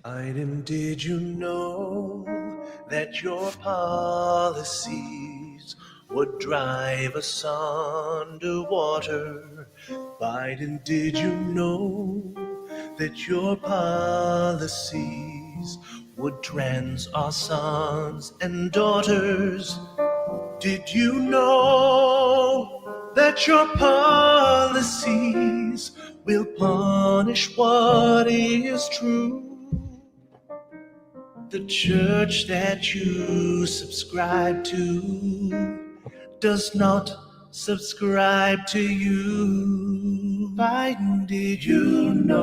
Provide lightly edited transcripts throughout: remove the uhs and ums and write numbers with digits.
Biden, did you know that your policies would drive us underwater? Biden, did you know that your policies would trans our sons and daughters? Did you know that your policies will punish what is true? The church that you subscribe to does not subscribe to you. Biden, did you know?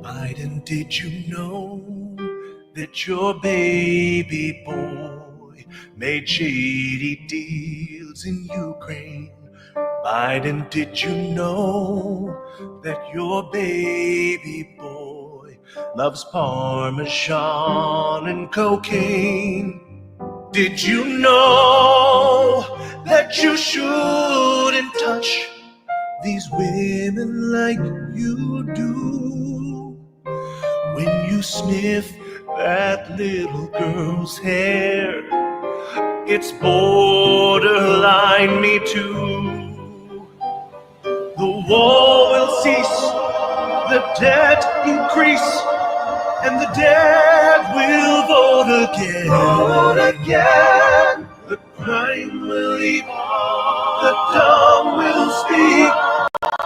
Biden, did you know that your baby boy made shady deals in Ukraine? Biden, did you know that your baby boy loves Parmesan and cocaine? Did you know that you shouldn't touch these women like you do? When you sniff that little girl's hair, it's borderline Me Too. The war will cease, the debt increase, and the dead will vote again. Vote again. The crime will leave, the dumb will speak,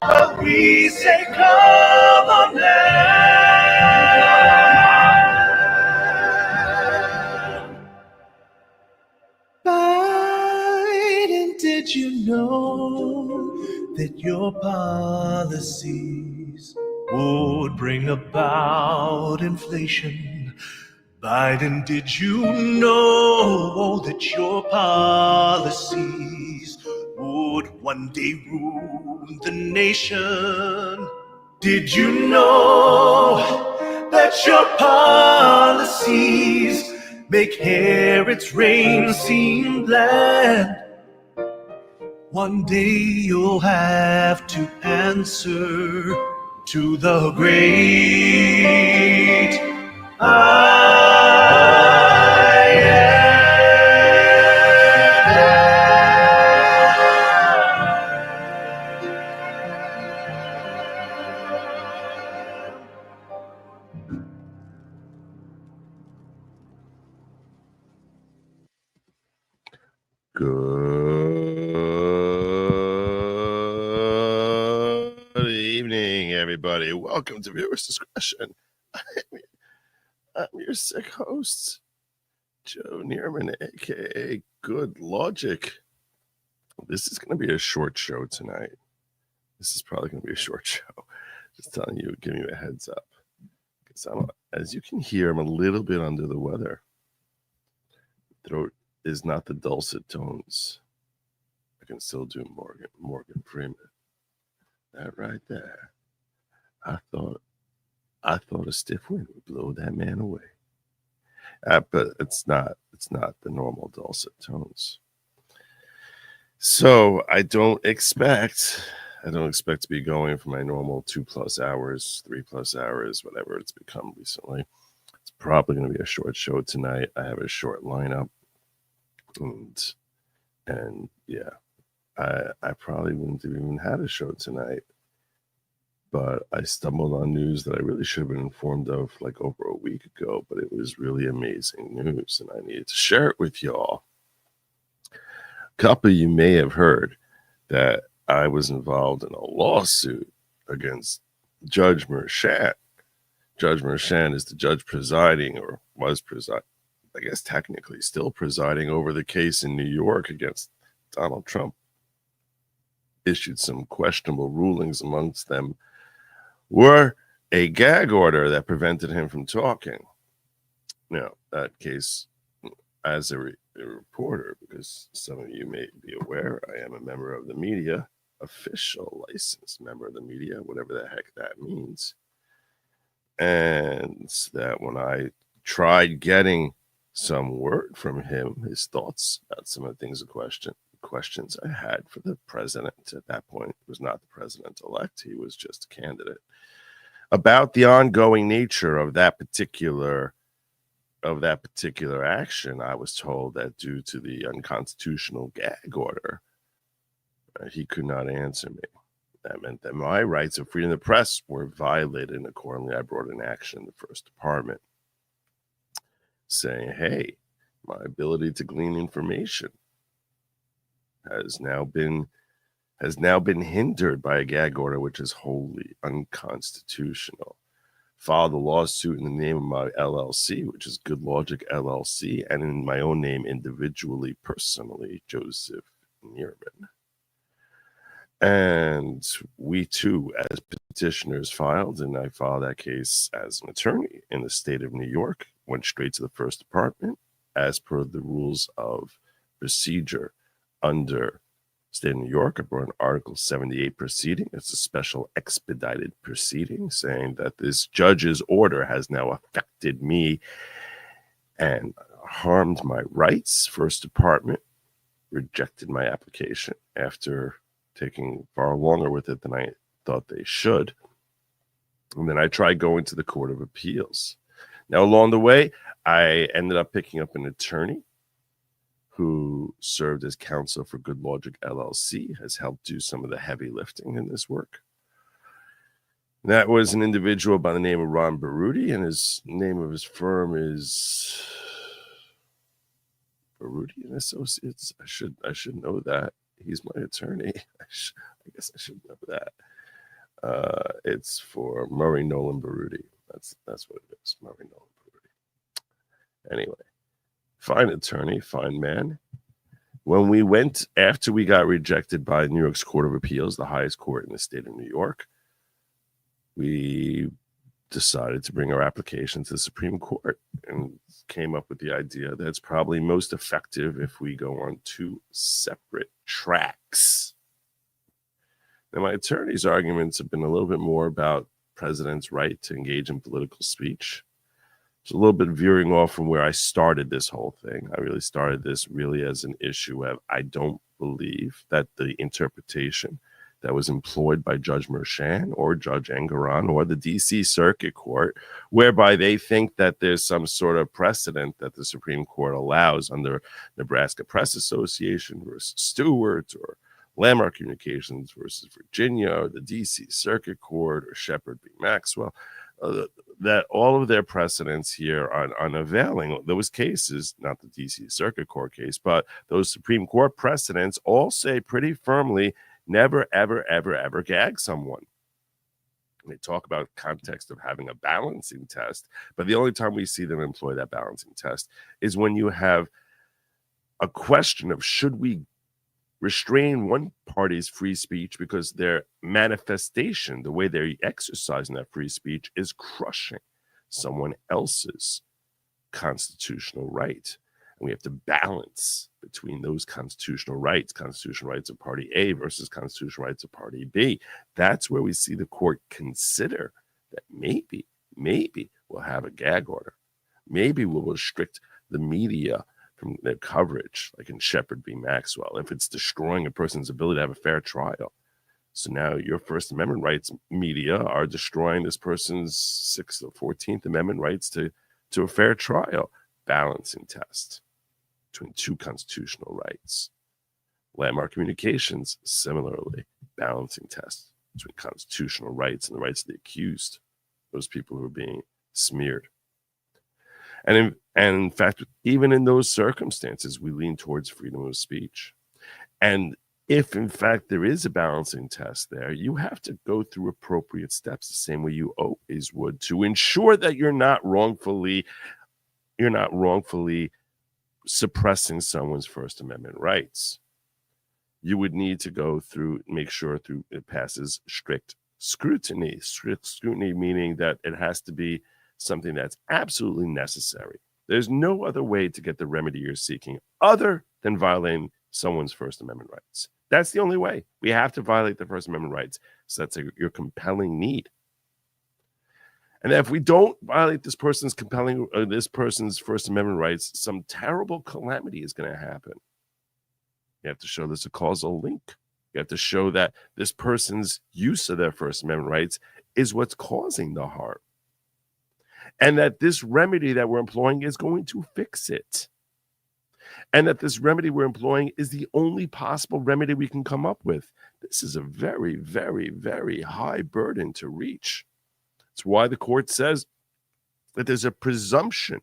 but we say come on land. Biden, did you know that your policies would bring about inflation? Biden, did you know that your policies would one day rule the nation? Did you know that your policies make Herod's reign seem bland? One day you'll have to answer to the great I am. Good evening, everybody. Welcome to Viewers Discretion. I'm your sick host, Joe Neerman, aka Good Lawgic. This is going to be a short show tonight. This is probably going to be a short show. Just telling you, giving you a heads up. Because as you can hear, I'm a little bit under the weather. Throat is not the dulcet tones. I can still do Morgan Freeman. That right there. I thought a stiff wind would blow that man away. But it's not the normal dulcet tones. So I don't expect to be going for my normal 2+ hours, 3+ hours, whatever it's become recently. It's probably going to be a short show tonight. I have a short lineup. And yeah, I probably wouldn't have even had a show tonight, but I stumbled on news that I really should have been informed of like over a week ago, but it was really amazing news and I needed to share it with y'all. A couple of you may have heard that I was involved in a lawsuit against Judge Merchant. Judge Merchant is the judge presiding, or was presiding, I guess technically still presiding over the case in New York against Donald Trump. Issued some questionable rulings. Amongst them were a gag order that prevented him from talking. Now, that case, as a reporter, because some of you may be aware, I am a member of the media, official licensed member of the media, whatever the heck that means. And that when I tried getting some word from him, his thoughts about some of the things in question, questions I had for the president. At that point, he was not the president-elect. He was just a candidate. About the ongoing nature of that particular action, I was told that due to the unconstitutional gag order, he could not answer me. That meant that my rights of freedom of the press were violated, and accordingly, I brought an action in the First Department saying, hey, my ability to glean information has now been hindered by a gag order which is wholly unconstitutional. Filed a lawsuit in the name of my LLC, which is Good Lawgic LLC, and in my own name individually, personally, Joseph Neerman. And we too, as petitioners, filed, and I filed that case as an attorney in the state of New York, went straight to the First Department as per the rules of procedure under state of New York. I brought an Article 78 proceeding. It's a special expedited proceeding saying that this judge's order has now affected me and harmed my rights. First Department rejected my application after taking far longer with it than I thought they should. And then I tried going to the Court of Appeals. Now, along the way, I ended up picking up an attorney who served as counsel for Good Lawgic LLC, has helped do some of the heavy lifting in this work. That was an individual by the name of Ron Baruti, and his name of his firm is Baruti and Associates. I should know that. He's my attorney. I guess I should know that. It's for Murray Nolan Baruti. That's what it is, Murray Nolan Baruti. Anyway, fine attorney, fine man. When we went, after we got rejected by New York's Court of Appeals, the highest court in the state of New York, we decided to bring our application to the Supreme Court and came up with the idea that it's probably most effective if we go on two separate tracks. Now, my attorney's arguments have been a little bit more about president's right to engage in political speech. It's a little bit veering off from where I started this whole thing. I really started this really as an issue of I don't believe that the interpretation that was employed by Judge Merchan or Judge Engoron or the D.C. Circuit Court, whereby they think that there's some sort of precedent that the Supreme Court allows under Nebraska Press Association versus Stewart or Landmark Communications versus Virginia or the D.C. Circuit Court or Shepard v. Maxwell, that all of their precedents here are unavailing. Those cases, not the D.C. Circuit Court case, but those Supreme Court precedents all say pretty firmly, never, ever, ever, ever gag someone. And they talk about context of having a balancing test, but the only time we see them employ that balancing test is when you have a question of should we restrain one party's free speech because their manifestation, the way they're exercising that free speech, is crushing someone else's constitutional right. And we have to balance between those constitutional rights of party A versus constitutional rights of party B. That's where we see the court consider that maybe we'll have a gag order. Maybe we'll restrict the media from their coverage, like in Shepard v. Maxwell, if it's destroying a person's ability to have a fair trial. So now your First Amendment rights media are destroying this person's 6th or 14th Amendment rights to a fair trial. Balancing test between two constitutional rights. Landmark Communications, similarly, balancing test between constitutional rights and the rights of the accused, those people who are being smeared. And in fact, even in those circumstances, we lean towards freedom of speech. And if, in fact, there is a balancing test there, you have to go through appropriate steps the same way you always would to ensure that you're not wrongfully suppressing someone's First Amendment rights. You would need to go through, make sure it passes strict scrutiny. Strict scrutiny meaning that it has to be something that's absolutely necessary. There's no other way to get the remedy you're seeking other than violating someone's First Amendment rights. That's the only way. We have to violate the First Amendment rights. So that's your compelling need. And if we don't violate this person's First Amendment rights, some terrible calamity is going to happen. You have to show there's a causal link. You have to show that this person's use of their First Amendment rights is what's causing the harm. And that this remedy that we're employing is going to fix it. And that this remedy we're employing is the only possible remedy we can come up with. This is a very, very, very high burden to reach. It's why the court says that there's a presumption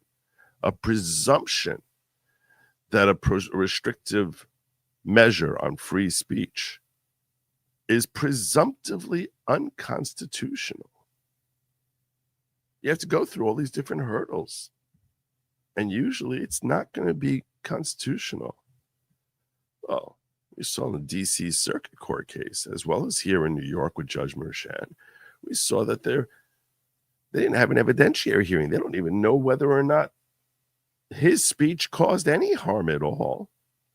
that a restrictive measure on free speech is presumptively unconstitutional. You have to go through all these different hurdles. And usually it's not going to be constitutional. Well, we saw in the D.C. Circuit Court case, as well as here in New York with Judge Merchan, we saw that they didn't have an evidentiary hearing. They don't even know whether or not his speech caused any harm at all.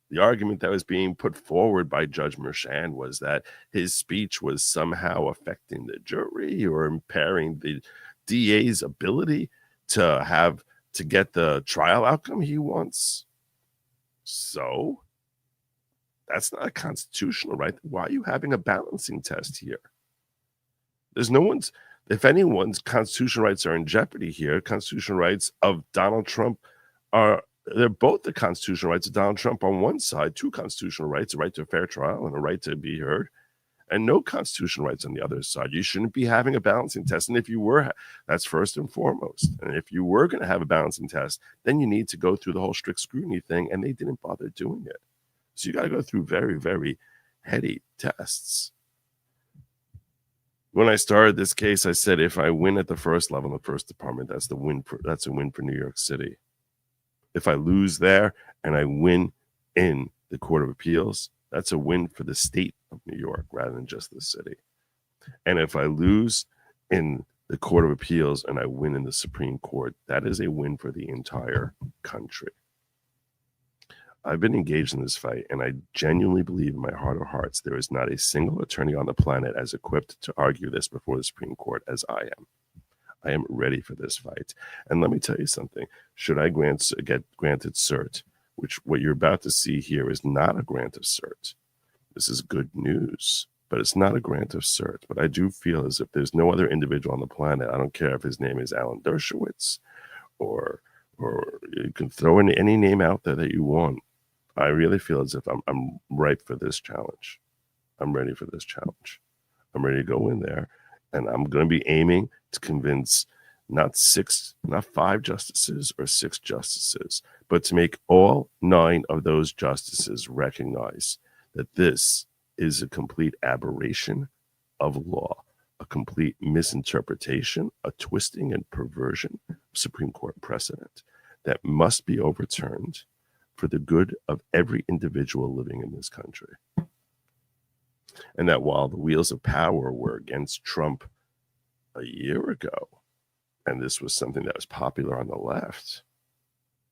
The argument that was being put forward by Judge Merchan was that his speech was somehow affecting the jury or impairing the DA's ability to get the trial outcome he wants. So that's not a constitutional right. Why are you having a balancing test here? If anyone's constitutional rights are in jeopardy here, constitutional rights of Donald Trump they're both the constitutional rights of Donald Trump on one side, two constitutional rights, a right to a fair trial and a right to be heard, and no constitutional rights on the other side. You shouldn't be having a balancing test. And if you were, that's first and foremost. And if you were going to have a balancing test, then you need to go through the whole strict scrutiny thing, and they didn't bother doing it. So you got to go through very, very heady tests. When I started this case, I said if I win at the first level in the first department, that's a win for New York City. If I lose there and I win in the Court of Appeals, that's a win for the state of New York rather than just the city. And if I lose in the Court of Appeals and I win in the Supreme Court, that is a win for the entire country. I've been engaged in this fight, and I genuinely believe in my heart of hearts there is not a single attorney on the planet as equipped to argue this before the Supreme Court as I am. I am ready for this fight. And let me tell you something. Should I get granted cert, which what you're about to see here is not a grant of cert. This is good news, but it's not a grant of cert. But I do feel as if there's no other individual on the planet, I don't care if his name is Alan Dershowitz or you can throw in any name out there that you want. I really feel as if I'm ripe for this challenge. I'm ready for this challenge. I'm ready to go in there, and I'm going to be aiming to convince not 5 justices or 6 justices, but to make all 9 of those justices recognize that this is a complete aberration of law, a complete misinterpretation, a twisting and perversion of Supreme Court precedent that must be overturned for the good of every individual living in this country. And that while the wheels of power were against Trump a year ago, and this was something that was popular on the left,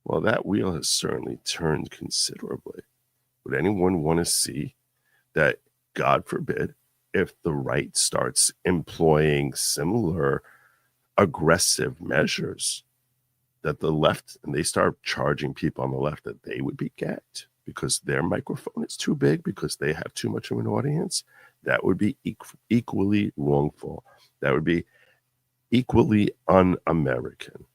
well, that wheel has certainly turned considerably. Would anyone want to see that, God forbid, if the right starts employing similar aggressive measures, that the left, and they start charging people on the left that they would be gagged because their microphone is too big, because they have too much of an audience? That would be equally wrongful. That would be equally un-American.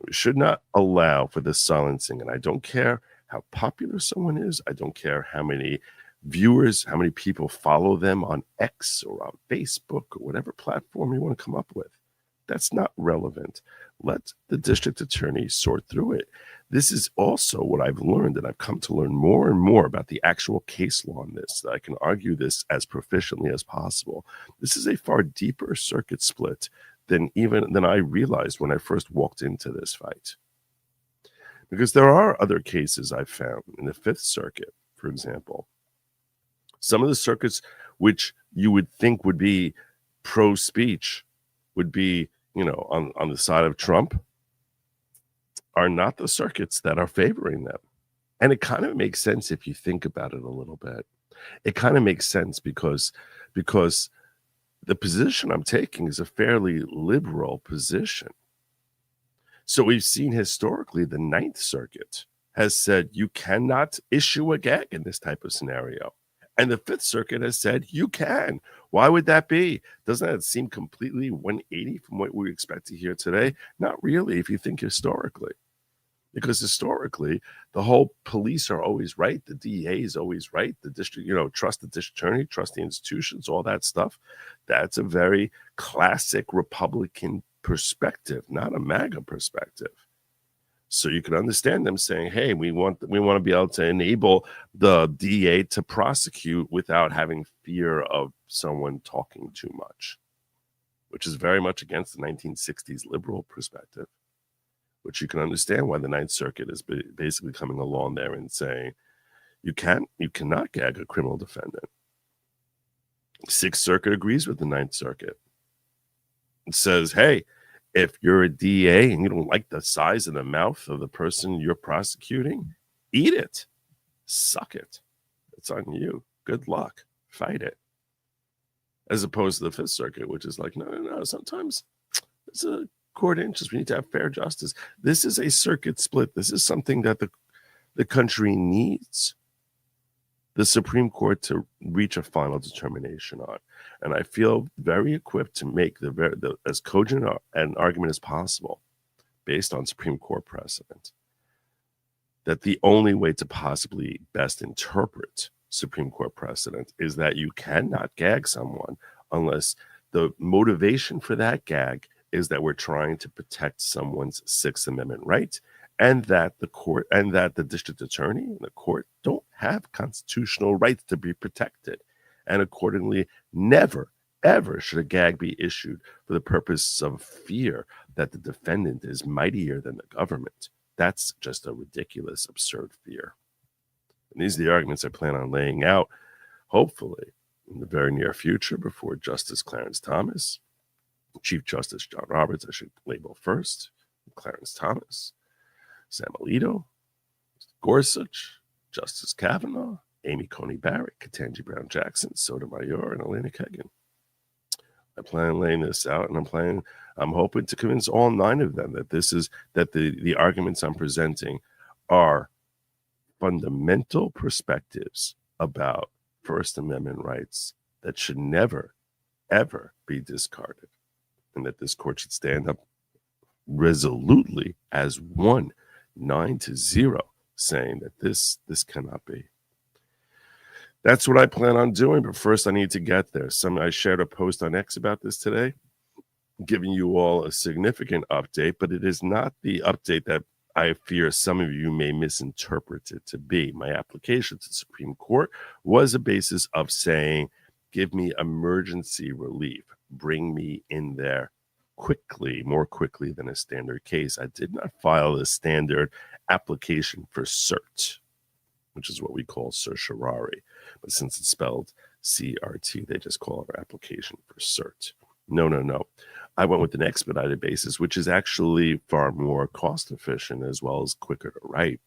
We should not allow for this silencing. And I don't care how popular someone is. I don't care how many viewers, how many people follow them on X or on Facebook or whatever platform you want to come up with. That's not relevant. Let the district attorney sort through it. This is also what I've learned, and I've come to learn more and more about the actual case law on this, that I can argue this as proficiently as possible. This is a far deeper circuit split than I realized when I first walked into this fight. Because there are other cases I've found in the Fifth Circuit, for example. Some of the circuits which you would think would be pro-speech, would be, on the side of Trump, are not the circuits that are favoring them. And it kind of makes sense if you think about it a little bit. It kind of makes sense because the position I'm taking is a fairly liberal position. So we've seen historically the Ninth Circuit has said you cannot issue a gag in this type of scenario. And the Fifth Circuit has said you can. Why would that be? Doesn't that seem completely 180 from what we expect to hear today? Not really, if you think historically. Because historically, the whole police are always right. The DEA is always right. The district, trust the district attorney, trust the institutions, all that stuff. That's a very classic Republican perspective, not a MAGA perspective. So you can understand them saying, hey, we want to be able to enable the DA to prosecute without having fear of someone talking too much, which is very much against the 1960s liberal perspective, which you can understand why the Ninth Circuit is basically coming along there and saying, you cannot gag a criminal defendant. Sixth Circuit agrees with the Ninth Circuit. It says, hey, if you're a DA and you don't like the size of the mouth of the person you're prosecuting, eat it. Suck it. It's on you. Good luck. Fight it. As opposed to the Fifth Circuit, which is like, no. Sometimes it's a court interest. We need to have fair justice. This is a circuit split. This is something that the country needs the Supreme Court to reach a final determination on. And I feel very equipped to make the as cogent an argument as possible based on Supreme Court precedent that the only way to possibly best interpret Supreme Court precedent is that you cannot gag someone unless the motivation for that gag is that we're trying to protect someone's Sixth Amendment right, and that the court and that the district attorney and the court don't have constitutional rights to be protected. And accordingly, never, ever should a gag be issued for the purpose of fear that the defendant is mightier than the government. That's just a ridiculous, absurd fear. And these are the arguments I plan on laying out, hopefully, in the very near future before Justice Clarence Thomas, Chief Justice John Roberts, I should label first, Clarence Thomas, Sam Alito, Gorsuch, Justice Kavanaugh, Amy Coney Barrett, Ketanji Brown Jackson, Sotomayor, and Elena Kagan. I plan on laying this out, and I'm hoping to convince all 9 of them that the arguments I'm presenting are fundamental perspectives about First Amendment rights that should never, ever be discarded, and that this court should stand up resolutely as one, 9-0, saying that this cannot be. That's what I plan on doing, but first I need to get there. I shared a post on X about this today, giving you all a significant update, but it is not the update that I fear some of you may misinterpret it to be. My application to the Supreme Court was a basis of saying, give me emergency relief, bring me in there quickly, more quickly than a standard case. I did not file a standard application for cert, which is what we call certiorari. But since it's spelled CRT, they just call it our application for cert. No. I went with an expedited basis, which is actually far more cost efficient as well as quicker to write.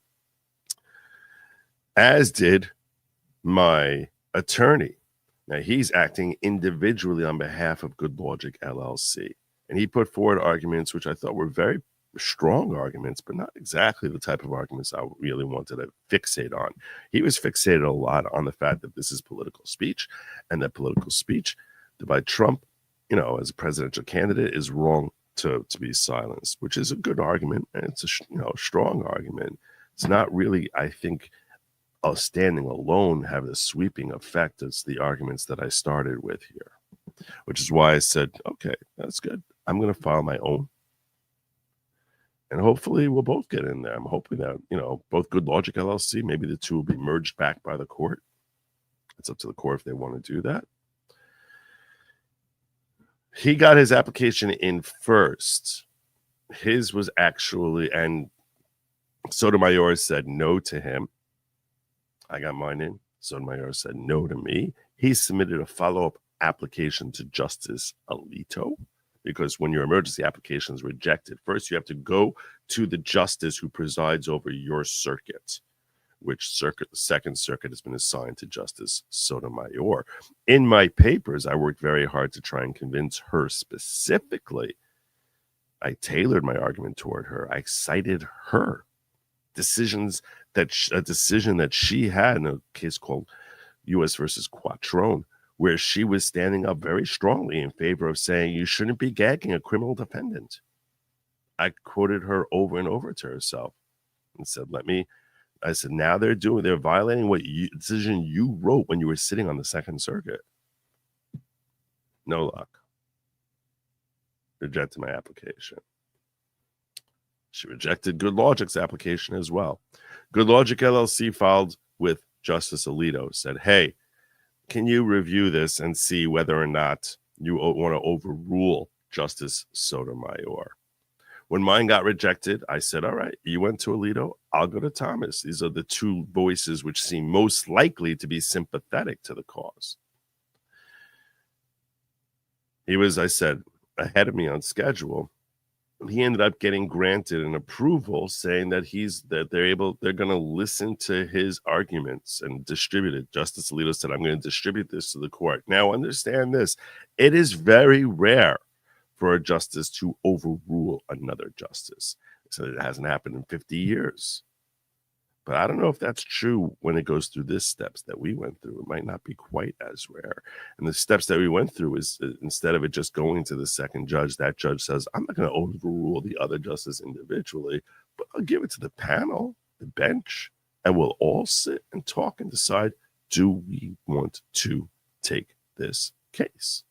As did my attorney. Now, he's acting individually on behalf of Good Lawgic, LLC. And he put forward arguments which I thought were very strong arguments, but not exactly the type of arguments I really wanted to fixate on. He was fixated a lot on the fact that this is political speech, and that political speech by Trump, as a presidential candidate, is wrong to be silenced, which is a good argument, and it's a strong argument. It's not really, I think, standing alone have the sweeping effect as the arguments that I started with here, which is why I said, okay, that's good. I'm going to file my own. And hopefully we'll both get in there. I'm hoping that, both Good Lawgic LLC, maybe the two will be merged back by the court. It's up to the court if they want to do that. He got his application in first. His was actually, and Sotomayor said no to him. I got mine in. Sotomayor said no to me. He submitted a follow-up application to Justice Alito, because when your emergency application is rejected, first you have to go to the justice who presides over your circuit, which circuit, the Second Circuit, has been assigned to Justice Sotomayor. In my papers, I worked very hard to try and convince her specifically. I tailored my argument toward her. I cited her decisions a decision that she had in a case called U.S. versus Quattrone, where she was standing up very strongly in favor of saying you shouldn't be gagging a criminal defendant. I quoted her over and over to herself and said, I said, now they're violating what decision you wrote when you were sitting on the Second Circuit. No luck. Rejected my application. She rejected Good Lawgic's application as well. Good Lawgic LLC filed with Justice Alito, said, hey, can you review this and see whether or not you want to overrule Justice Sotomayor? When mine got rejected, I said, all right, you went to Alito, I'll go to Thomas. These are the two voices which seem most likely to be sympathetic to the cause. He was, I said, ahead of me on schedule. He ended up getting granted an approval saying that they're going to listen to his arguments and distribute it. Justice Alito said, I'm going to distribute this to the court. Now, understand this. It is very rare for a justice to overrule another justice. So it hasn't happened in 50 years. But I don't know if that's true when it goes through this steps that we went through. It might not be quite as rare. And the steps that we went through is instead of it just going to the second judge, that judge says, I'm not going to overrule the other justice individually, but I'll give it to the panel, the bench, and we'll all sit and talk and decide, do we want to take this case?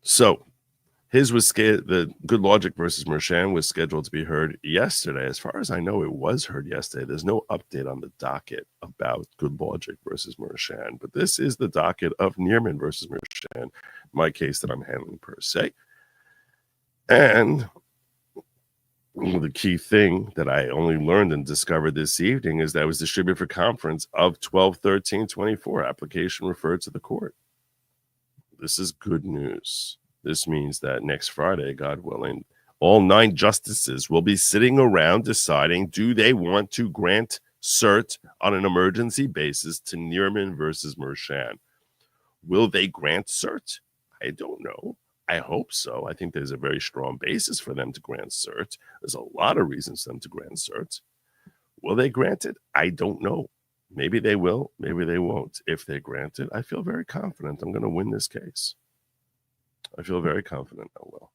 So his was the Good Lawgic versus Merchan was scheduled to be heard yesterday. As far as I know, it was heard yesterday. There's no update on the docket about Good Lawgic versus Merchan, but this is the docket of Neerman versus Merchan, my case that I'm handling per se. And the key thing that I only learned and discovered this evening is that it was distributed for conference of 12/13/24. Application referred to the court. This is good news. This means that next Friday, God willing, all 9 justices will be sitting around deciding, do they want to grant cert on an emergency basis to Neerman versus Merchan? Will they grant cert? I don't know. I hope so. I think there's a very strong basis for them to grant cert. There's a lot of reasons for them to grant cert. Will they grant it? I don't know. Maybe they will. Maybe they won't. If they grant it, I feel very confident I'm going to win this case. I feel very confident I will.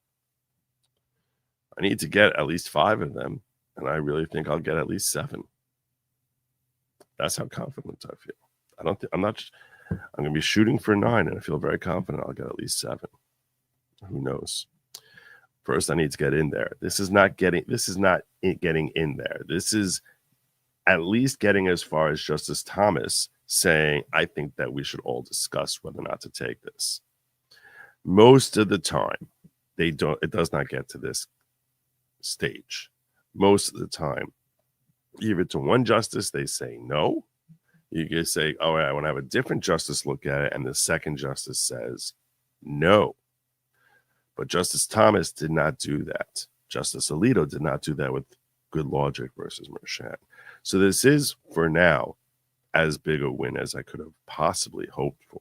I need to get at least 5 of them, and I really think I'll get at least 7. That's how confident I feel. I'm going to be shooting for 9, and I feel very confident I'll get at least 7. Who knows? First, I need to get in there. This is not getting in there. This is at least getting as far as Justice Thomas saying, I think that we should all discuss whether or not to take this. Most of the time, it does not get to this stage. Most of the time, either to one justice, they say no. You can say, all right, I want to have a different justice look at it. And the second justice says no. But Justice Thomas did not do that. Justice Alito did not do that with Good Lawgic versus Merchan. So this is, for now, as big a win as I could have possibly hoped for.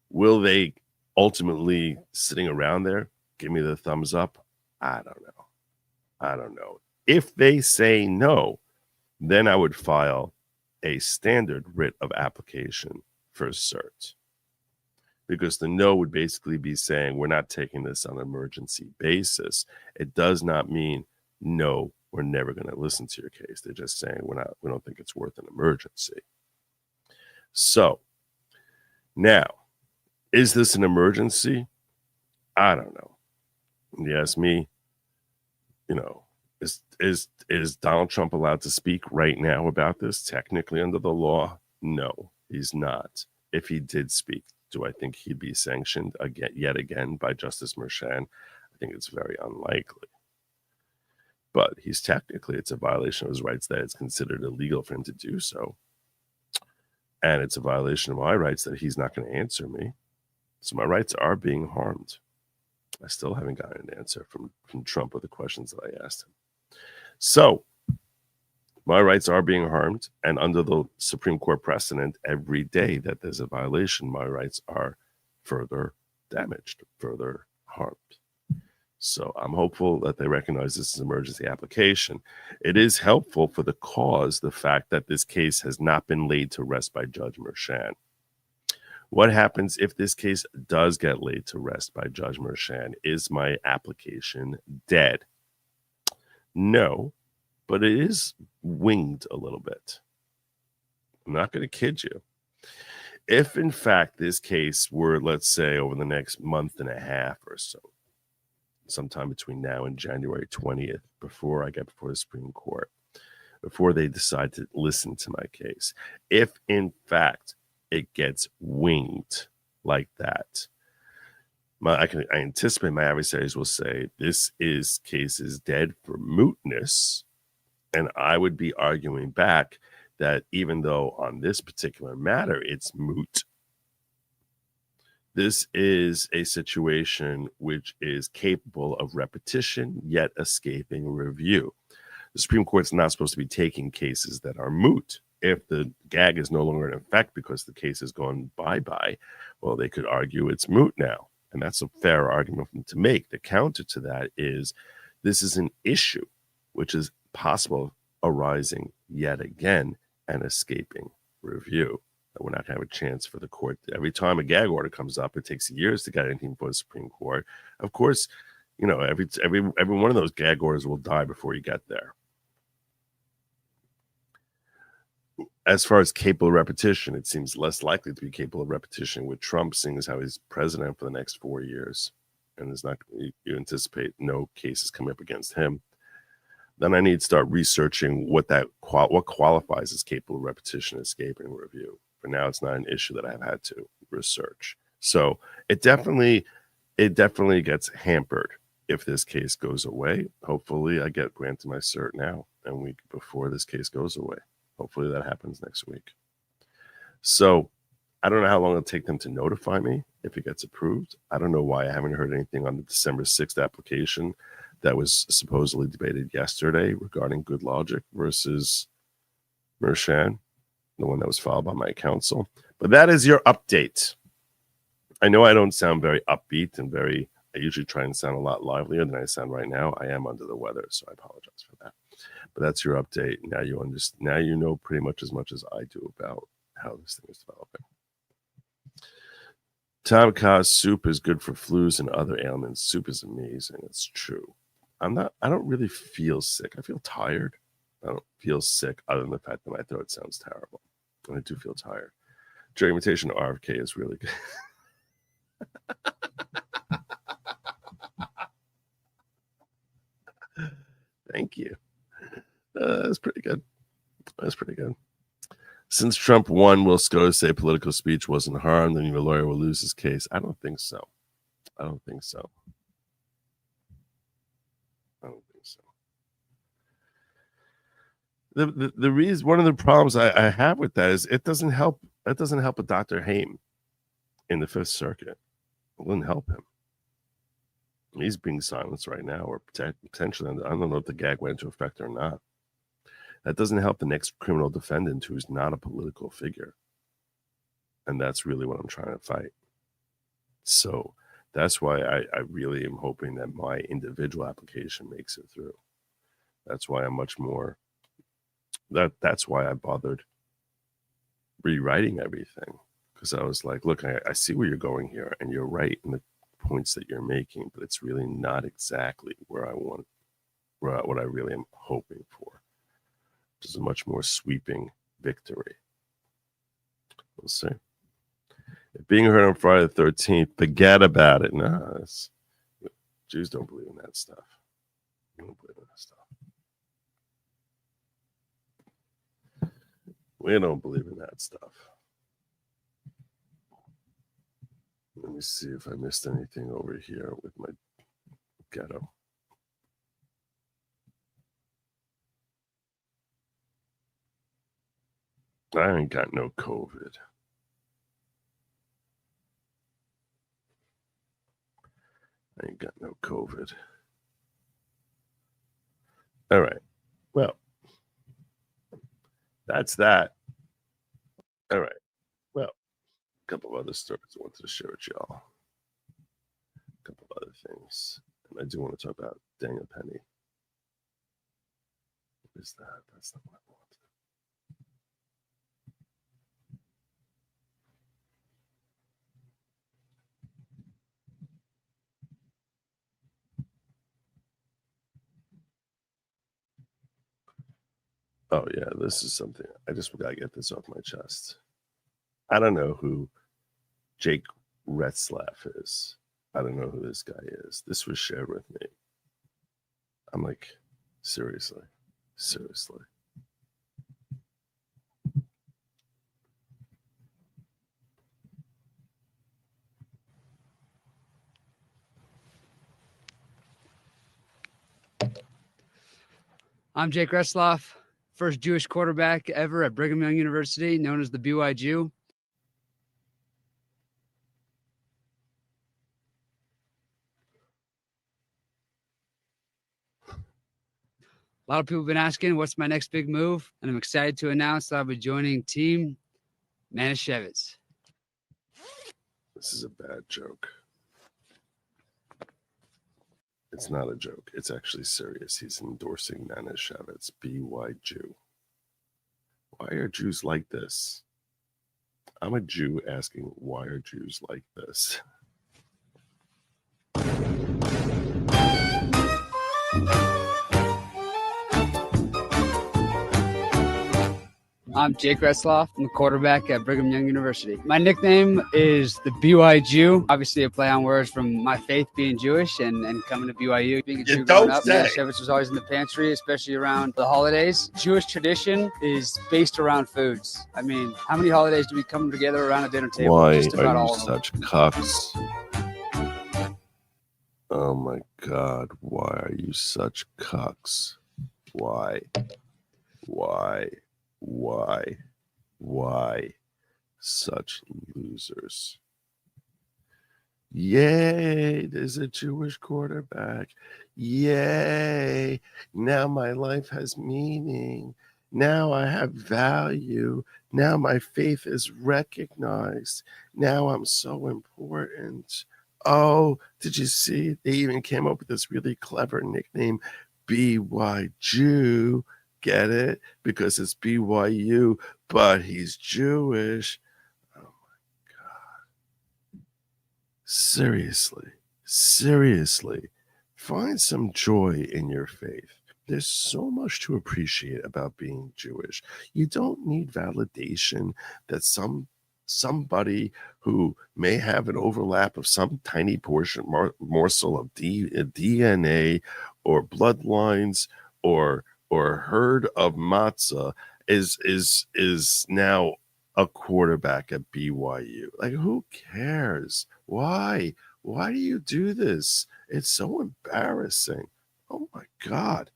Will they ultimately, sitting around there, give me the thumbs up? I don't know. If they say no, then I would file a standard writ of application for cert. Because the no would basically be saying, we're not taking this on an emergency basis. It does not mean, no, we're never going to listen to your case. They're just saying, we don't think it's worth an emergency. So, now, is this an emergency? I don't know. You ask me, is Donald Trump allowed to speak right now about this? Technically, under the law, no, he's not. If he did speak, do I think he'd be sanctioned yet again by Justice Merchan? I think it's very unlikely. But it's a violation of his rights that it's considered illegal for him to do so. And it's a violation of my rights that he's not going to answer me. So my rights are being harmed. I still haven't gotten an answer from Trump with the questions that I asked him. So my rights are being harmed. And under the Supreme Court precedent, every day that there's a violation, my rights are further damaged, further harmed. So I'm hopeful that they recognize this as an emergency application. It is helpful for the cause, the fact that this case has not been laid to rest by Judge Merchan. What happens if this case does get laid to rest by Judge Merchan? Is my application dead? No, but it is winged a little bit. I'm not going to kid you. If, in fact, this case were, let's say, over the next month and a half or so, sometime between now and January 20th, before I get before the Supreme Court, before they decide to listen to my case, if, in fact, it gets winged like that, I anticipate my adversaries will say this case is dead for mootness, and I would be arguing back that even though on this particular matter it's moot, this is a situation which is capable of repetition yet escaping review. The Supreme Court's not supposed to be taking cases that are moot. If the gag is no longer in effect because the case has gone bye-bye, well, they could argue it's moot now. And that's a fair argument for them to make. The counter to that is this is an issue which is possible arising yet again and escaping review. We're not going to have a chance for the court. Every time a gag order comes up, it takes years to get anything before the Supreme Court. Of course, every one of those gag orders will die before you get there. As far as capable of repetition, it seems less likely to be capable of repetition with Trump, seeing as how he's president for the next 4 years, and there's not, you anticipate no cases coming up against him. Then I need to start researching what qualifies as capable of repetition, escaping review. For now, it's not an issue that I've had to research. So it definitely gets hampered if this case goes away. Hopefully, I get granted my cert now, and week before this case goes away. Hopefully, that happens next week. So I don't know how long it'll take them to notify me if it gets approved. I don't know why I haven't heard anything on the December 6th application that was supposedly debated yesterday regarding good Lawgic versus Merchan, the one that was filed by my counsel. But that is your update. I know I don't sound very upbeat and I usually try and sound a lot livelier than I sound right now. I am under the weather, so I apologize for that. But that's your update. Now you understand. Now you know pretty much as I do about how this thing is developing. Tamaka's soup is good for flus and other ailments. Soup is amazing. It's true. I don't really feel sick. I feel tired. I don't feel sick other than the fact that my throat sounds terrible. And I do feel tired. Your imitation of RFK is really good. Thank you. That's pretty good. Since Trump won, will SCOTUS say political speech wasn't harmed and your lawyer will lose his case? I don't think so. The reason, one of the problems I have with that is it doesn't help. That doesn't help with Dr. Haim in the Fifth Circuit. It wouldn't help him. He's being silenced right now, or potentially. I don't know if the gag went into effect or not. That doesn't help the next criminal defendant who's not a political figure. And that's really what I'm trying to fight. So that's why I really am hoping that my individual application makes it through. That's why I'm much more, that's why I bothered rewriting everything. Because I was like, look, I see where you're going here, and you're right in the points that you're making, but it's really not exactly where I want, what I really am hoping for. Which is a much more sweeping victory. We'll see. If being heard on Friday the 13th, forget about it. No, Jews don't believe in that stuff. We don't believe in that stuff. We don't believe in that stuff. Let me see if I missed anything over here with my ghetto. I ain't got no COVID. All right. Well, that's that. All right. Well, a couple of other stories I wanted to share with y'all. A couple of other things. I do want to talk about Daniel Penny. What is that? That's not what I want. Oh, yeah, this is something. I just got to get this off my chest. I don't know who Jake Retzlaff is. I don't know who this guy is. This was shared with me. I'm like, seriously. I'm Jake Retzlaff, first Jewish quarterback ever at Brigham Young University, known as the BY Jew. A lot of people have been asking, what's my next big move? And I'm excited to announce that I'll be joining Team Manischewitz. This is a bad joke. It's not a joke. It's actually serious. He's endorsing Manischewitz, BY Jew. Why are Jews like this? I'm a Jew asking, why are Jews like this? I'm Jake Retzlaff. I'm the quarterback at Brigham Young University. My nickname is the BY Jew. Obviously, a play on words from my faith being Jewish and coming to BYU. Being a Jew growing up, Manischewitz was always in the pantry, especially around the holidays. Jewish tradition is based around foods. I mean, how many holidays do we come together around a dinner table? Why Just about are all you of them. such cucks? Oh my God, why are you such cucks? Why such losers? Yay, there's a Jewish quarterback. Yay, now my life has meaning. Now I have value. Now my faith is recognized. Now I'm so important. Oh, did you see? They even came up with this really clever nickname, BY Jew. Get it? Because it's BYU, but he's Jewish. Oh my God. Seriously, find some joy in your faith. There's so much to appreciate about being Jewish. You don't need validation that somebody who may have an overlap of some tiny portion, morsel of DNA or bloodlines or herd of matzah is now a quarterback at BYU. Like, who cares? Why do you do this? It's so embarrassing. Oh my God.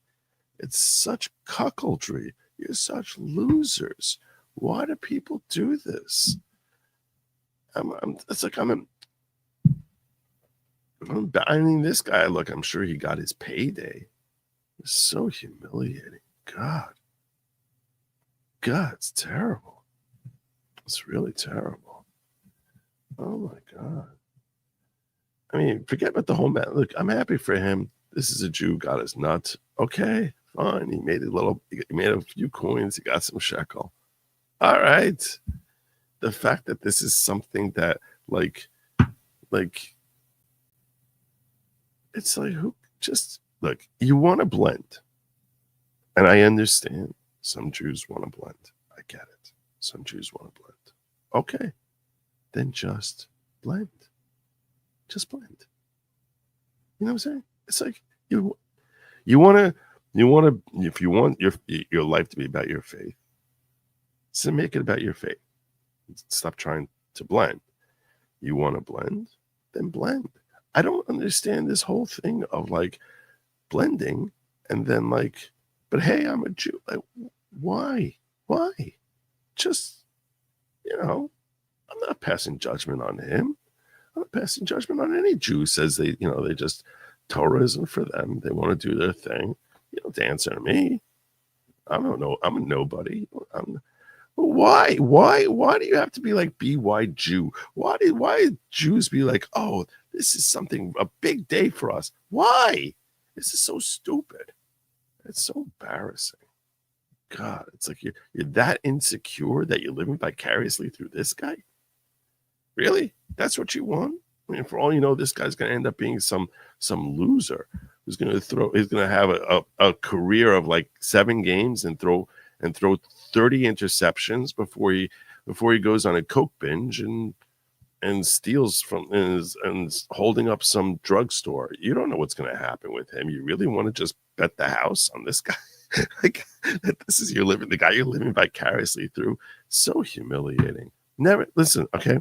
It's such cuckoldry. You're such losers. Why do people do this? I mean, this guy, look, I'm sure he got his payday. It's so humiliating. God, it's terrible. It's really terrible. Oh my God. I mean, forget about the whole man. Look, I'm happy for him. This is a Jew who got his nut. Okay, fine. He made a few coins. He got some shekel. All right. The fact that this is something that like it's like, who just look, you want to blend. And I understand some Jews want to blend. I get it. Some Jews want to blend. Okay. Then just blend. Just blend. You know what I'm saying? It's like you want to if you want your life to be about your faith, so make it about your faith. Stop trying to blend. You want to blend? Then blend. I don't understand this whole thing of like blending and then like, but hey, I'm a Jew. Like, why? Just, I'm not passing judgment on him. I'm not passing judgment on any Jew who says they just, Torah isn't for them. They want to do their thing. You don't answer to me. I don't know. I'm a nobody. Why do you have to be like BY Jew? Why Jews be like, oh, this is something, a big day for us? Why? This is so stupid. It's so embarrassing. God, it's like you're that insecure that you're living vicariously through this guy. Really? That's what you want? I mean, for all you know, this guy's going to end up being some loser who's going to have a career of like 7 games and throw 30 interceptions before he goes on a coke binge and steals from and holding up some drugstore. You don't know what's going to happen with him. You really want to just bet the house on this guy? Like, this is the guy you're living vicariously through. So humiliating. Never listen, okay?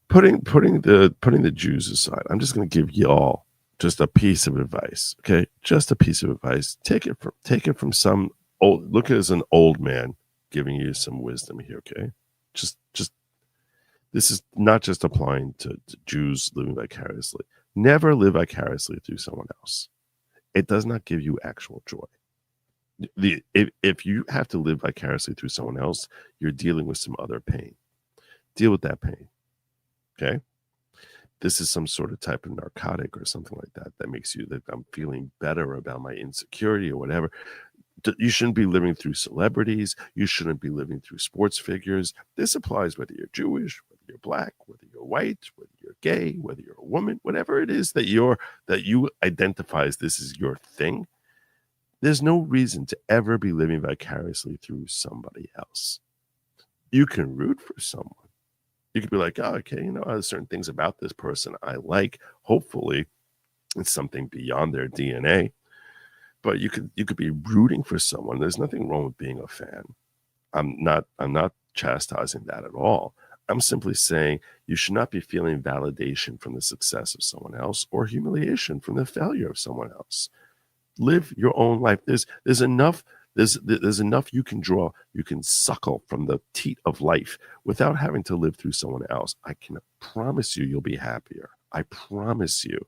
Putting the Jews aside, I'm just going to give y'all just a piece of advice, okay? Just a piece of advice. Take it from some old. Look at it as an old man giving you some wisdom here, okay? Just this is not just applying to Jews living vicariously. Never live vicariously through someone else. It does not give you actual joy. If you have to live vicariously through someone else, you're dealing with some other pain. Deal with that pain. Okay? This is some sort of type of narcotic or something like that makes you that I'm feeling better about my insecurity or whatever. You shouldn't be living through celebrities. You shouldn't be living through sports figures. This applies whether you're Jewish, whether you're black, whether you're white, whether you're gay, whether you're a woman, whatever it is that you identify as this is your thing. There's no reason to ever be living vicariously through somebody else. You can root for someone. You could be like, oh, okay, there's certain things about this person I like. Hopefully, it's something beyond their DNA. But you could be rooting for someone. There's nothing wrong with being a fan. I'm not chastising that at all. I'm simply saying you should not be feeling validation from the success of someone else or humiliation from the failure of someone else. Live your own life. There's enough you can draw, you can suckle from the teat of life without having to live through someone else. I can promise you'll be happier. I promise you.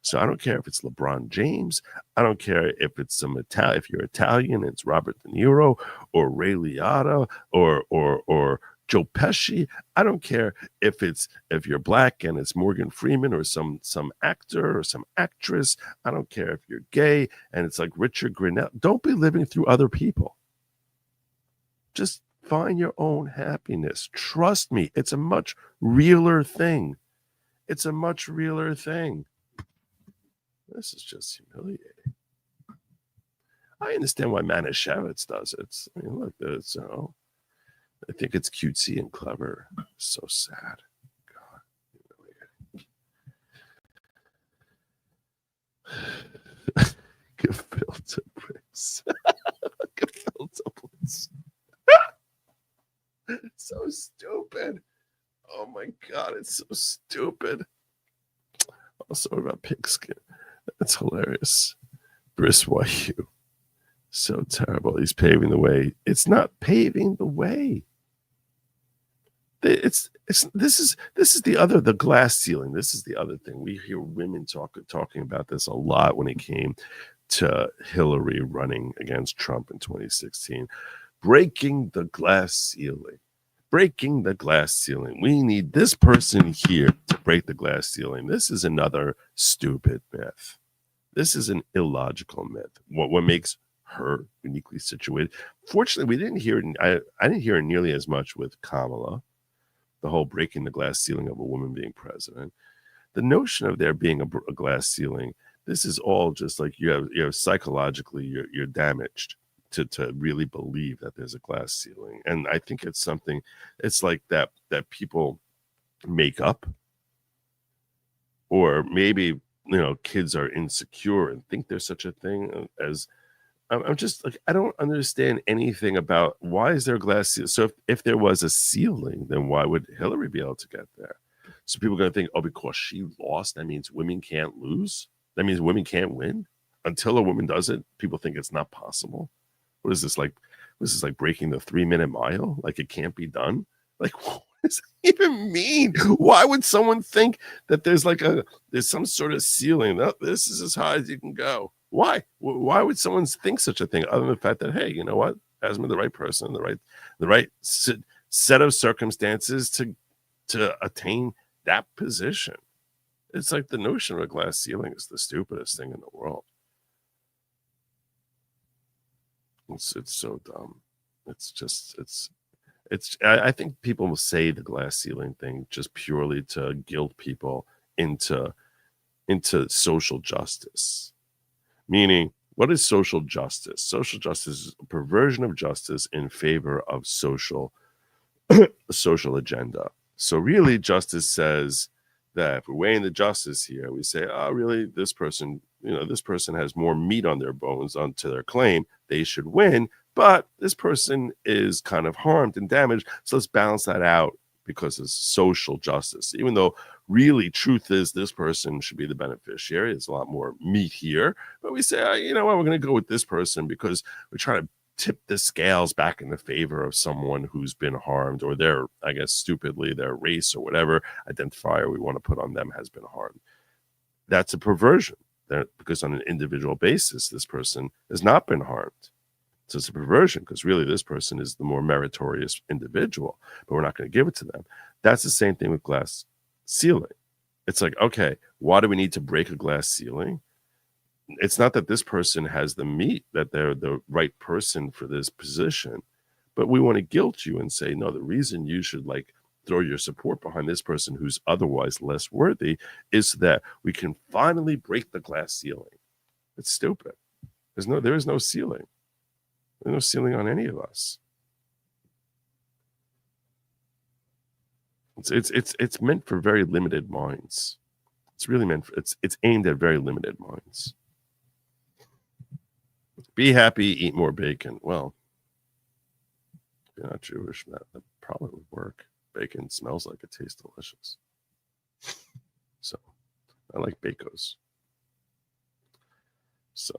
So I don't care if it's LeBron James. I don't care if it's if you're Italian, it's Robert De Niro or Ray Liotta or Joe Pesci. I don't care if you're black and it's Morgan Freeman or some actor or some actress. I don't care if you're gay and it's like Richard Grenell. Don't be living through other people. Just find your own happiness. Trust me, it's a much realer thing. It's a much realer thing. This is just humiliating. I understand why Manischewitz does it. I mean, look, I think it's cutesy and clever. So sad. God, humiliating. Gefilte Prince. Gefilte Prince. So stupid. Oh my God, it's so stupid. Also about pigskin. That's hilarious. Briss YU. So terrible. He's paving the way. It's not paving the way. This is the glass ceiling. This is the other thing. We hear women talking about this a lot when it came to Hillary running against Trump in 2016. Breaking the glass ceiling. Breaking the glass ceiling. We need this person here to break the glass ceiling. This is another stupid myth. This is an illogical myth. What makes her uniquely situated? Fortunately, we didn't hear it. I didn't hear it nearly as much with Kamala. The whole breaking the glass ceiling of a woman being president. The notion of there being a glass ceiling. This is all just like you have psychologically you're damaged to really believe that there's a glass ceiling. And I think it's something. It's like that people make up, or maybe kids are insecure and think there's such a thing as. I'm just like, I don't understand anything about why is there a glass ceiling. So if there was a ceiling, then why would Hillary be able to get there? So people are going to think, oh, because she lost, that means women can't lose. That means women can't win. Until a woman does it, people think it's not possible. What is this like? This is like breaking the 3-minute mile. Like it can't be done. Like, what does that even mean? Why would someone think that there's some sort of ceiling? Oh, this is as high as you can go. Why? Why would someone think such a thing other than the fact that, hey, you know what? Hasn't been the right person, the right set of circumstances to attain that position. It's like the notion of a glass ceiling is the stupidest thing in the world. It's so dumb. I think people will say the glass ceiling thing just purely to guilt people into social justice. Meaning, what is social justice? Social justice is a perversion of justice in favor of social agenda. So really, justice says that if we're weighing the justice here, we say, oh, really, this person has more meat on their bones onto their claim. They should win, but this person is kind of harmed and damaged. So let's balance that out because it's social justice. Even though really truth is this person should be the beneficiary. There's a lot more meat here. But we say, you know what, we're going to go with this person because we're trying to tip the scales back in the favor of someone who's been harmed, or their, I guess, stupidly, their race or whatever identifier we want to put on them has been harmed. That's a perversion. Because on an individual basis, this person has not been harmed. So it's a perversion because really this person is the more meritorious individual, but we're not going to give it to them. That's the same thing with glass ceiling. It's like, okay, why do we need to break a glass ceiling? It's not that this person has the meat, that they're the right person for this position, but we want to guilt you and say, no, the reason you should throw your support behind this person who's otherwise less worthy is so that we can finally break the glass ceiling. It's stupid. There is no ceiling. There's no ceiling on any of us. It's meant for very limited minds. It's really meant for, it's aimed at very limited minds. Be happy, eat more bacon. Well, if you're not Jewish, that probably would work. Bacon smells like it tastes delicious. So I like bacos. So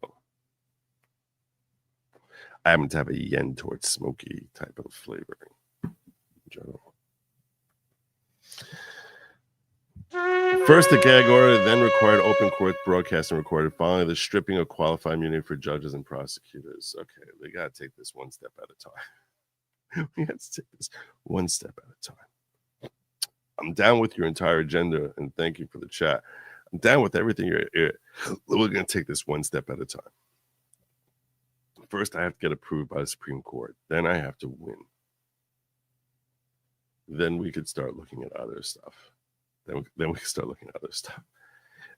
I happen to have a yen towards smoky type of flavoring in general. First the gag order, then required open court broadcasting recorded, following the stripping of qualified immunity for judges and prosecutors. Okay, we got to take this one step at a time. We have to take this one step at a time. I'm down with your entire agenda, and thank you for the chat. I'm down with everything. We're going to take this one step at a time. First, I have to get approved by the Supreme Court. Then I have to win. Then we could start looking at other stuff. Then we can start looking at other stuff.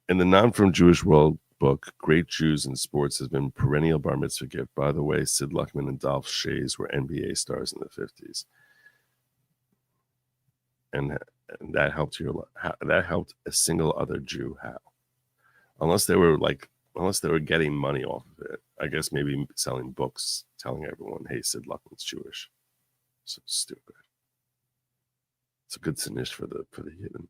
In the Non From Jewish World book, Great Jews in Sports has been perennial bar mitzvah gift. By the way, Sid Luckman and Dolph Shays were NBA stars in the 50s. And that helped that helped a single other Jew. How? Unless they were getting money off of it. I guess maybe selling books, telling everyone, hey, Sid Luckman's Jewish. So stupid. It's a good sinish for the hidden.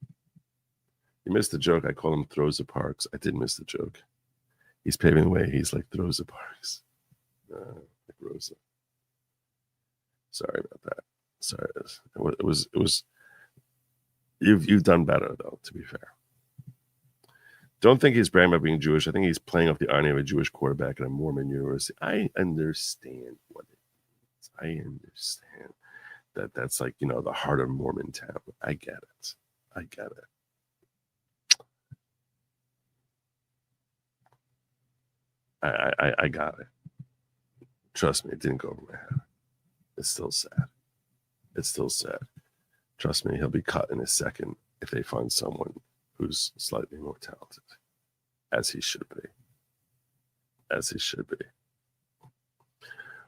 You missed the joke. I call him Throws the Parks. I did miss the joke. He's paving the way. He's like Throws the Parks. Like Rosa. Sorry about that. Sorry. It was. You've done better though. To be fair. Don't think he's bragging about being Jewish. I think he's playing off the irony of a Jewish quarterback at a Mormon university. I understand what it means. I understand that's like, the heart of Mormon town. I get it. I got it. Trust me, it didn't go over my head. It's still sad. Trust me, he'll be cut in a second if they find someone who's slightly more talented, as he should be.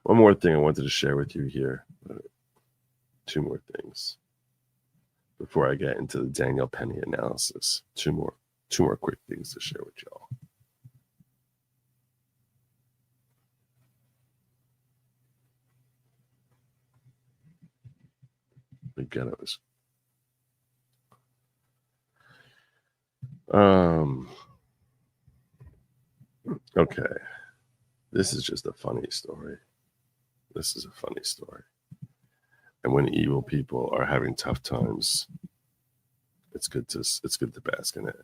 One more thing I wanted to share with you here. Two more things before I get into the Daniel Penny analysis. Two more quick things to share with y'all. Again, it was okay. This is just a funny story. And when evil people are having tough times, it's good to bask in it.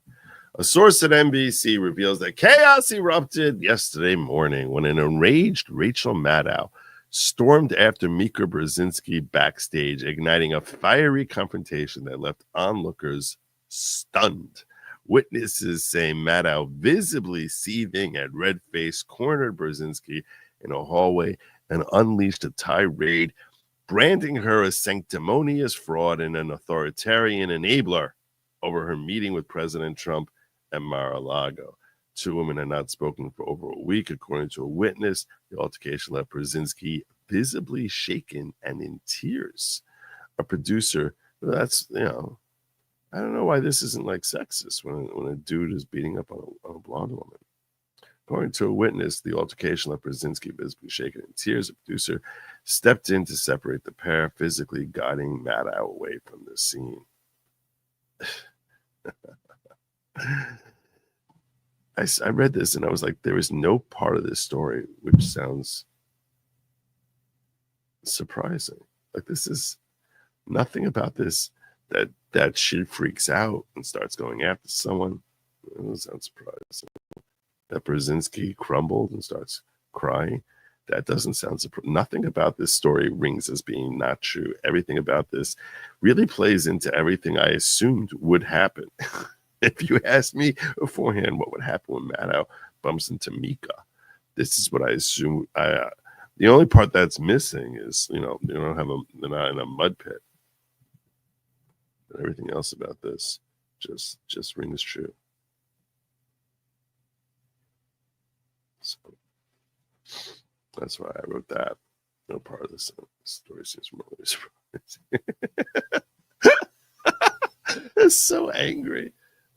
A source at NBC reveals that chaos erupted yesterday morning when an enraged Rachel Maddow stormed after Mika Brzezinski backstage, igniting a fiery confrontation that left onlookers stunned. Witnesses say Maddow, visibly seething and red-faced, cornered Brzezinski in a hallway and unleashed a tirade, branding her a sanctimonious fraud and an authoritarian enabler over her meeting with President Trump at Mar-a-Lago. Two women had not spoken for over a week, according to a witness. The altercation left Brzezinski visibly shaken and in tears. A producer, that's, I don't know why this isn't like sexist when a dude is beating up on a blonde woman. According to a witness, the altercation left Brzezinski visibly shaken in tears. A producer stepped in to separate the pair, physically guiding Maddow away from the scene. I read this and I was like, there is no part of this story which sounds surprising. Like, this is nothing about this that she freaks out and starts going after someone. It doesn't sound surprising. That Brzezinski crumbled and starts crying. That doesn't sound surprising. Nothing about this story rings as being not true. Everything about this really plays into everything I assumed would happen. If you asked me beforehand what would happen when Maddow bumps into Mika, this is what I assume. The only part that's missing is, they're not in a mud pit. But everything else about this just rings true. So that's why I wrote that. No part of this story seems remotely surprising. It's so angry.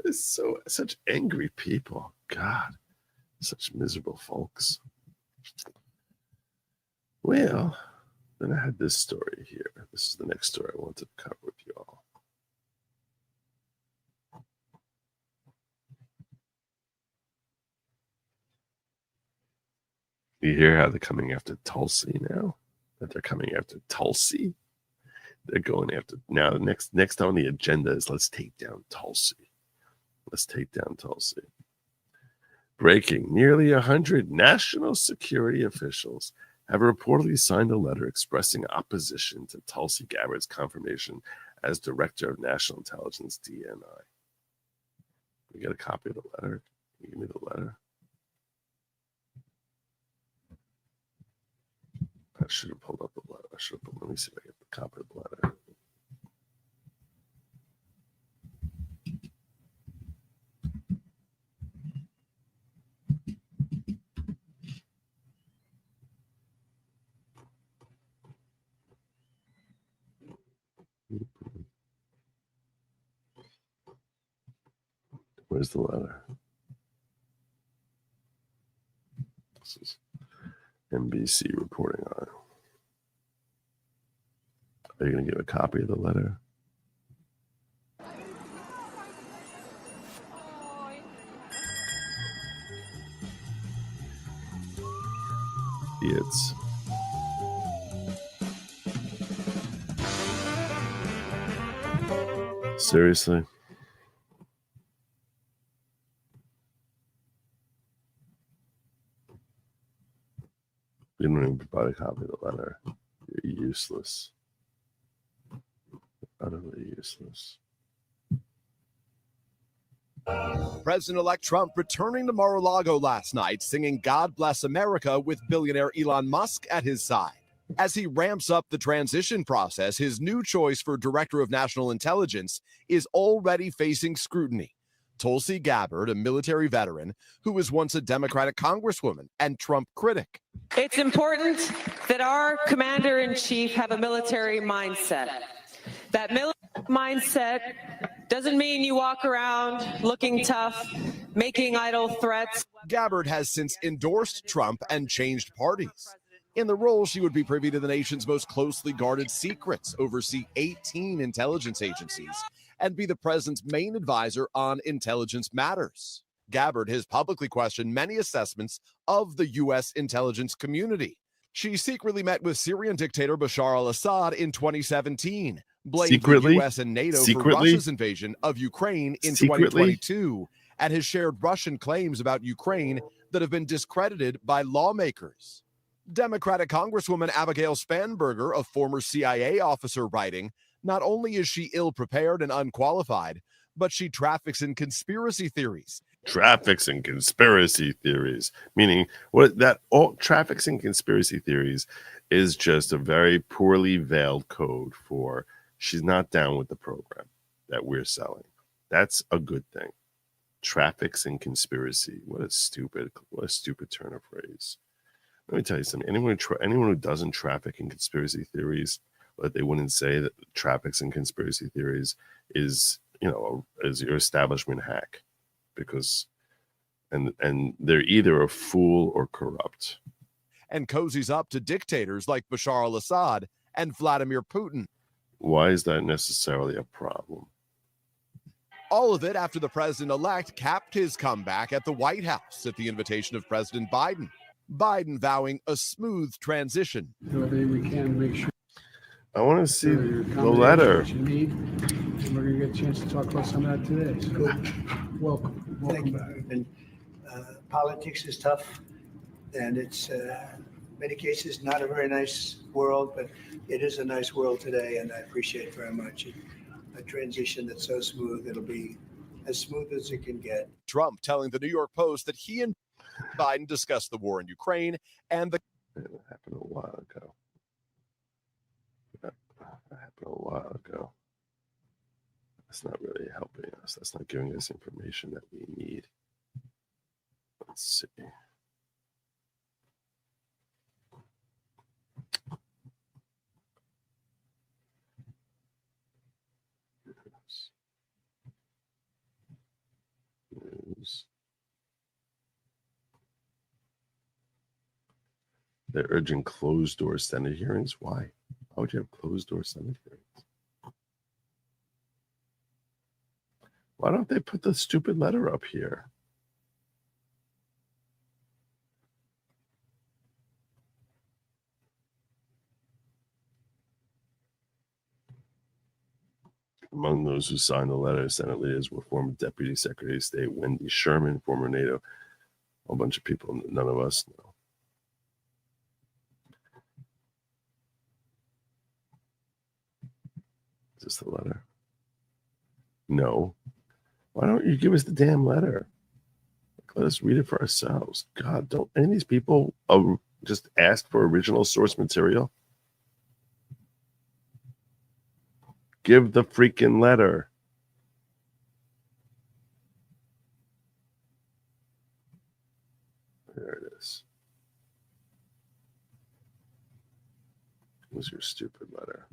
It's such angry people. God, such miserable folks. Well, then I had this story here. This is the next story I wanted to cover with you all. You hear how they're coming after Tulsi now? That they're coming after Tulsi? They're going after... Now, the next on the agenda is let's take down Tulsi. Let's take down Tulsi. Breaking, nearly 100 national security officials have reportedly signed a letter expressing opposition to Tulsi Gabbard's confirmation as Director of National Intelligence, DNI. We get a copy of the letter. Can you give me the letter? I should have pulled up the letter. Let me see if I get the copy of the letter. Where's the letter? This is NBC reporting on it. Are you going to give a copy of the letter? Idiots. Seriously? You don't even provide a copy of the letter. You're useless. Utterly useless. President-elect Trump returning to Mar-a-Lago last night, singing God Bless America with billionaire Elon Musk at his side. As he ramps up the transition process, his new choice for Director of National Intelligence is already facing scrutiny. Tulsi Gabbard, a military veteran who was once a Democratic congresswoman and Trump critic. It's important that our commander-in-chief have a military mindset. That military mindset doesn't mean you walk around looking tough, making idle threats. Gabbard has since endorsed Trump and changed parties. In the role, she would be privy to the nation's most closely guarded secrets, oversee 18 intelligence agencies, and be the president's main advisor on intelligence matters. Gabbard has publicly questioned many assessments of the U.S. intelligence community. She secretly met with Syrian dictator Bashar al-Assad in 2017, blamed the U.S. and NATO for Russia's invasion of Ukraine in 2022, and has shared Russian claims about Ukraine that have been discredited by lawmakers. Democratic Congresswoman Abigail Spanberger, a former CIA officer, writing, "Not only is she ill-prepared and unqualified, but she traffics in conspiracy theories." Traffics and conspiracy theories, meaning what that all traffics and conspiracy theories is just a very poorly veiled code for she's not down with the program that we're selling. That's a good thing. Traffics and conspiracy. What a stupid turn of phrase. Let me tell you something. Anyone who doesn't traffic in conspiracy theories, but they wouldn't say that traffics and conspiracy theories is is your establishment hack, because and they're either a fool or corrupt. And cozies up to dictators like Bashar al-Assad and Vladimir Putin. Why is that necessarily a problem? All of it after the president-elect capped his comeback at the White House at the invitation of President Biden. Biden vowing a smooth transition. Do everything we can to make sure. I want to see the letter. You need, and we're going to get a chance to talk about some of that today. So, welcome Thank you. back. And politics is tough, and it's many cases not a very nice world, but it is a nice world today, and I appreciate very much a transition that's so smooth. It'll be as smooth as it can get. Trump telling the New York Post that he and Biden discussed the war in Ukraine and the. It happened a while ago. That happened a while ago. That's not really helping us. That's not giving us information that we need. Let's see. News. They're urging closed-door Senate hearings. Why? Why would you have closed-door Senate hearings? Why don't they put the stupid letter up here? Among those who signed the letter, Senate leaders were former Deputy Secretary of State Wendy Sherman, former NATO, a whole bunch of people none of us know. Is this the letter? No. Why don't you give us the damn letter? Let us read it for ourselves. God, don't any of these people just ask for original source material? Give the freaking letter. There it is. What's your stupid letter?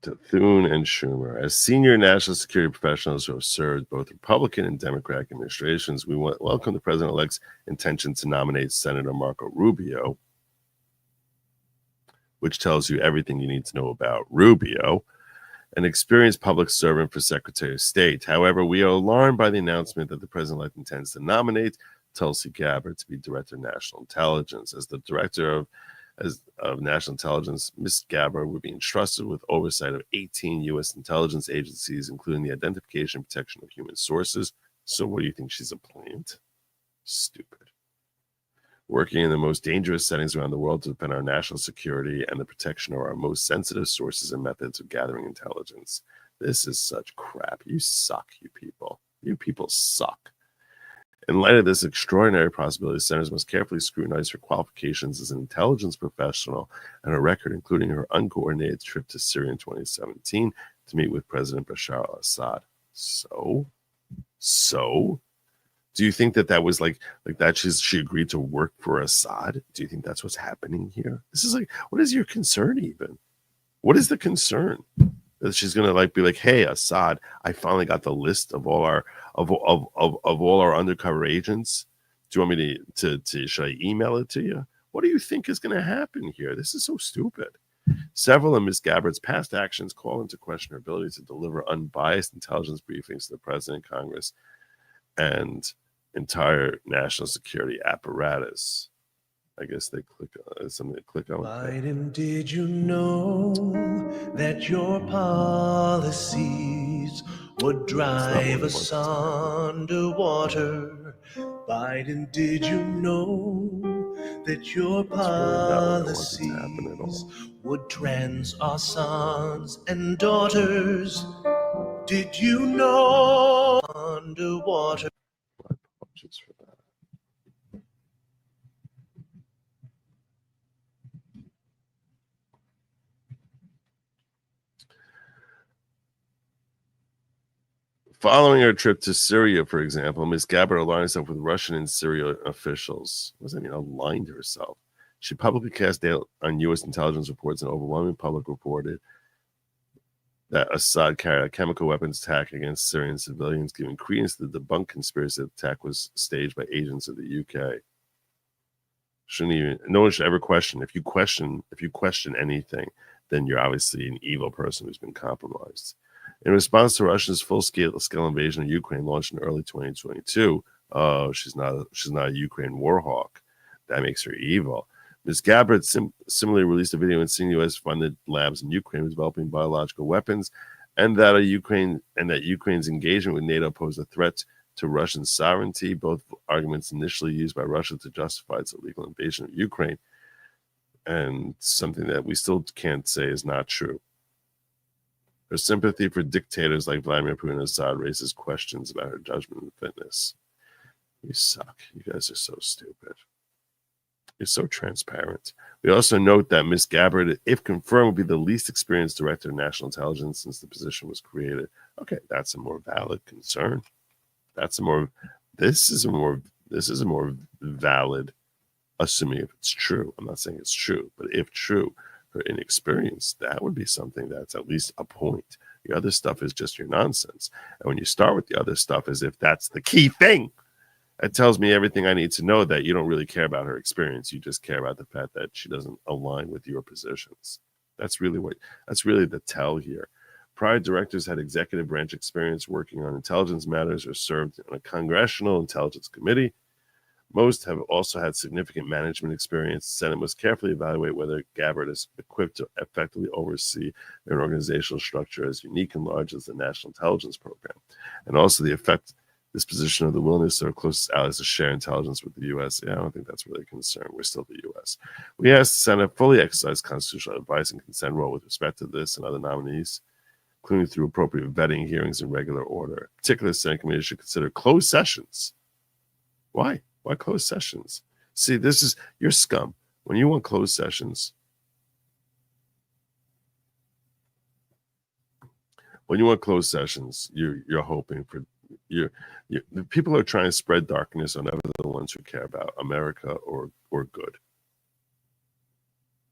To Thune and Schumer, as senior national security professionals who have served both Republican and Democratic administrations, we welcome the president-elect's intention to nominate Senator Marco Rubio, which tells you everything you need to know about Rubio, an experienced public servant for Secretary of State. However, we are alarmed by the announcement that the president-elect intends to nominate Tulsi Gabbard to be Director of National Intelligence. As the Director of National Intelligence, Ms. Gabbard would be entrusted with oversight of 18 U.S. intelligence agencies, including the identification and protection of human sources. So what do you think? She's a plant? Stupid. Working in the most dangerous settings around the world to defend our national security and the protection of our most sensitive sources and methods of gathering intelligence. This is such crap. You suck, you people. You people suck. In light of this extraordinary possibility, senators must carefully scrutinize her qualifications as an intelligence professional and her record, including her uncoordinated trip to Syria in 2017 to meet with President Bashar al-Assad. So, do you think that was like that? She agreed to work for Assad? Do you think that's what's happening here? This is like, what is your concern even? What is the concern? That she's gonna be like, hey, Assad, I finally got the list of all our all our undercover agents. Do you want me to should I email it to you? What do you think is gonna happen here? This is so stupid. Several of Ms. Gabbard's past actions call into question her ability to deliver unbiased intelligence briefings to the president, Congress, and entire national security apparatus. I guess they click something to click on. Biden, did you know that your policies would drive us underwater? Biden, did you know that your policies would trans our sons and daughters? Did you know underwater? My apologies for that. Following her trip to Syria, for example, Ms. Gabbard aligned herself with Russian and Syrian officials. What does that mean, aligned herself? She publicly cast doubt on U.S. intelligence reports, and overwhelming public reported that Assad carried a chemical weapons attack against Syrian civilians, giving credence to the debunked conspiracy that the attack was staged by agents of the UK. No one should ever question. If you question anything, then you're obviously an evil person who's been compromised. In response to Russia's full-scale invasion of Ukraine launched in early 2022, she's not a Ukraine war hawk. That makes her evil. Ms. Gabbard similarly released a video insinuating U.S.-funded labs in Ukraine developing biological weapons, and that Ukraine's engagement with NATO posed a threat to Russian sovereignty. Both arguments initially used by Russia to justify its illegal invasion of Ukraine, and something that we still can't say is not true. Her sympathy for dictators like Vladimir Putin and Assad raises questions about her judgment and fitness. You suck. You guys are so stupid. You're so transparent. We also note that Ms. Gabbard, if confirmed, will be the least experienced director of national intelligence since the position was created. Okay, that's a more valid concern. This is a more valid, assuming if it's true. I'm not saying it's true, but if true, her inexperience, that would be something that's at least a point. The other stuff is just your nonsense. And when you start with the other stuff as if that's the key thing, it tells me everything I need to know, that you don't really care about her experience. You just care about the fact that she doesn't align with your positions. That's really the tell here. Prior directors had executive branch experience working on intelligence matters or served on a congressional intelligence committee. Most have also had significant management experience. The Senate must carefully evaluate whether Gabbard is equipped to effectively oversee an organizational structure as unique and large as the National Intelligence Program, and also the effect this position of the willingness of our closest allies to share intelligence with the U.S. Yeah, I don't think that's really a concern. We're still the U.S. We ask the Senate fully exercise constitutional advice and consent role with respect to this and other nominees, including through appropriate vetting hearings in regular order. Particular Senate committees should consider closed sessions. Why? Why closed sessions? See, this is your scum. When you want closed sessions, you're hoping for the people are trying to spread darkness on the ones who care about America or good.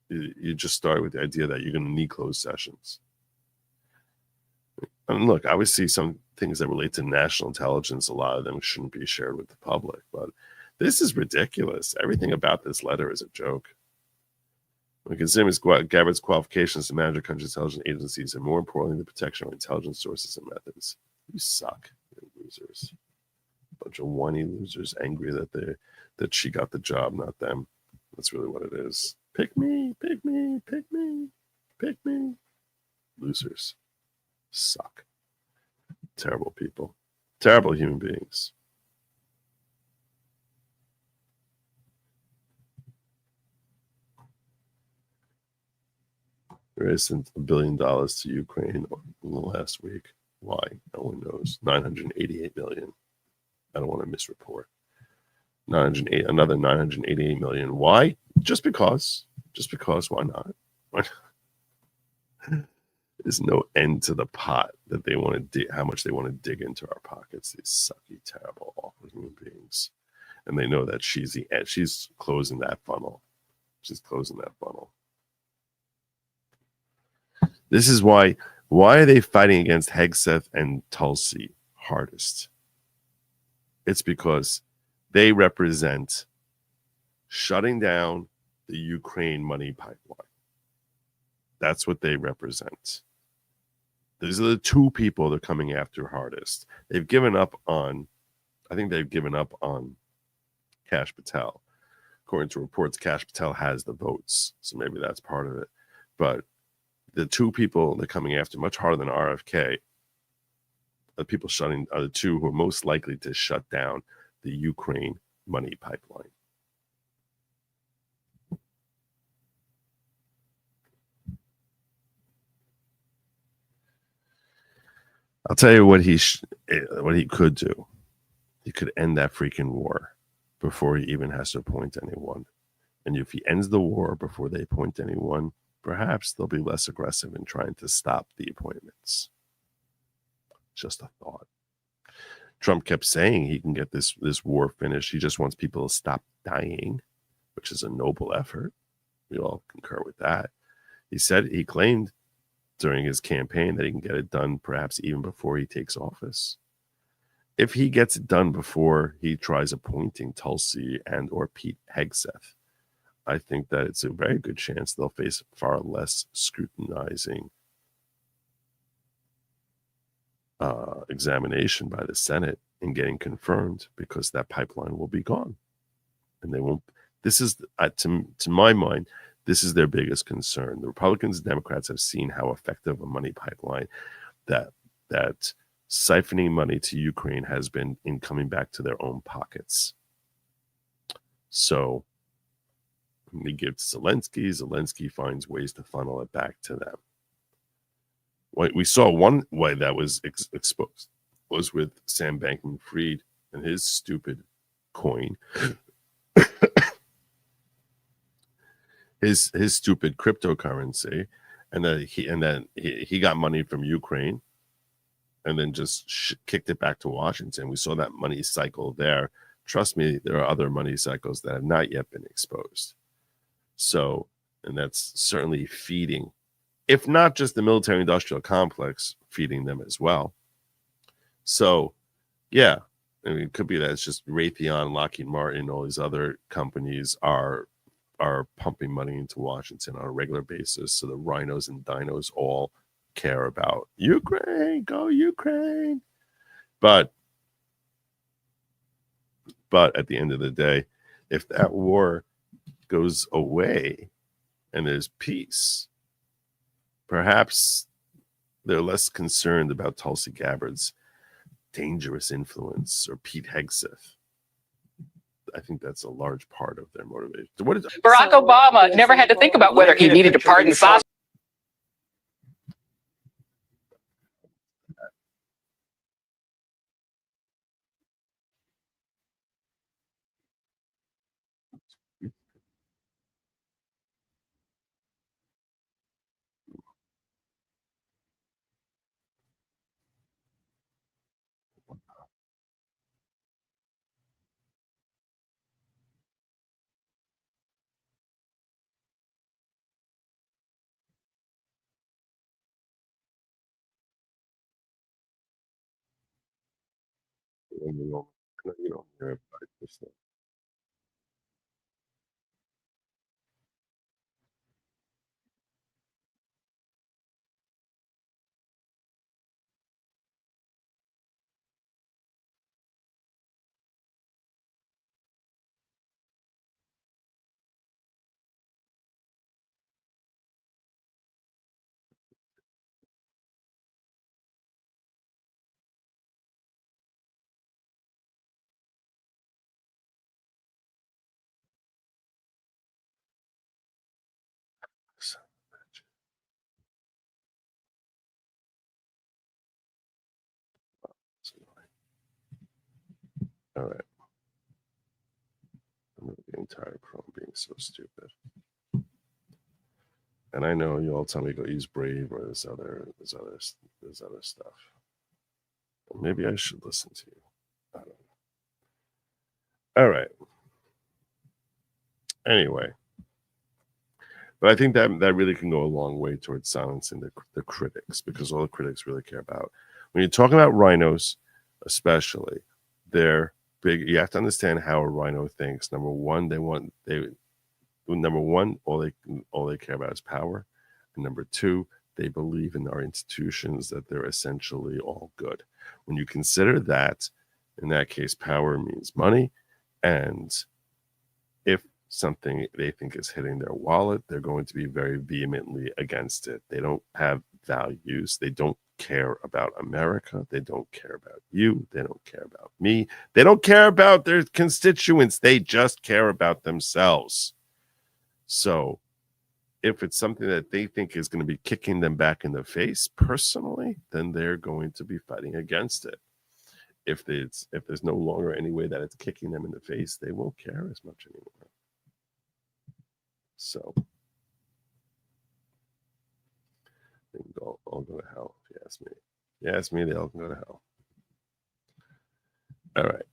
You just start with the idea that you're going to need closed sessions. And look, obviously some things that relate to national intelligence, a lot of them shouldn't be shared with the public, but this is ridiculous. Everything about this letter is a joke. When considering Gabbard's qualifications to manage a country's intelligence agencies, and more importantly, the protection of intelligence sources and methods. You suck, you losers. A bunch of whiny losers, angry that she got the job, not them. That's really what it is. Pick me, pick me, pick me, pick me. Losers. Suck. Terrible people. Terrible human beings. There isn't $1 billion to Ukraine in the last week. Why? No one knows. 988 million. I don't want to misreport. Another 988 million. Why? Just because. Just because. Why not? Why not? There's no end to the pot that they want to dig. How much they want to dig into our pockets. These sucky, terrible, awful human beings, and they know that she's the end. She's closing that funnel. She's closing that funnel. This is why are they fighting against Hegseth and Tulsi hardest? It's because they represent shutting down the Ukraine money pipeline. That's what they represent. These are the two people they're coming after hardest. They've given up on I think they've given up on Kash Patel. According to reports, Kash Patel has the votes, so maybe that's part of it. But the two people they're coming after much harder than RFK, the people are the two who are most likely to shut down the Ukraine money pipeline. I'll tell you what he could do. He could end that freaking war before he even has to appoint anyone. And if he ends the war before they appoint anyone, perhaps they'll be less aggressive in trying to stop the appointments. Just a thought. Trump kept saying he can get this war finished. He just wants people to stop dying, which is a noble effort. We all concur with that. He claimed during his campaign that he can get it done perhaps even before he takes office. If he gets it done before he tries appointing Tulsi and or Pete Hegseth, I think that it's a very good chance they'll face far less scrutinizing examination by the Senate and getting confirmed, because that pipeline will be gone. And they won't. This is, to my mind, this is their biggest concern. The Republicans and Democrats have seen how effective a money pipeline that siphoning money to Ukraine has been in coming back to their own pockets. So they give to Zelensky. Zelensky finds ways to funnel it back to them. What we saw one way that was exposed was with Sam Bankman-Fried and his stupid coin. his stupid cryptocurrency, and then he got money from Ukraine and then just kicked it back to Washington. We saw that money cycle there. Trust me, there are other money cycles that have not yet been exposed. So, and that's certainly feeding, if not just the military-industrial complex, feeding them as well. So, yeah, I mean, it could be that it's just Raytheon, Lockheed Martin, all these other companies are pumping money into Washington on a regular basis. So the rhinos and dinos all care about Ukraine, go Ukraine. But at the end of the day, if that war goes away and there's peace, perhaps they're less concerned about Tulsi Gabbard's dangerous influence or Pete Hegseth. I think that's a large part of their motivation. Barack Obama never had to think about whether he needed to pardon Bosnia. You don't hear about this stuff. All right. I'm really getting tired of Chrome being so stupid. And I know you all tell me go use Brave or there's other stuff. Well, maybe I should listen to you. I don't know. All right. Anyway, but I think that really can go a long way towards silencing the critics, because all the critics really care about, when you're talking about rhinos, especially, they're big. You have to understand how a rhino thinks. Number one, all they care about is power. And number two, they believe in our institutions, that they're essentially all good. When you consider that, In that case, power means money. And if something they think is hitting their wallet, they're going to be very vehemently against it. They don't have values. They don't care about America. They don't care about you. They don't care about me. They don't care about their constituents. They just care about themselves. So if it's something that they think is going to be kicking them back in the face personally, then they're going to be fighting against it. If there's no longer any way that it's kicking them in the face, they won't care as much anymore. So they can all go to hell, if you ask me. If you ask me, they all can go to hell. All right.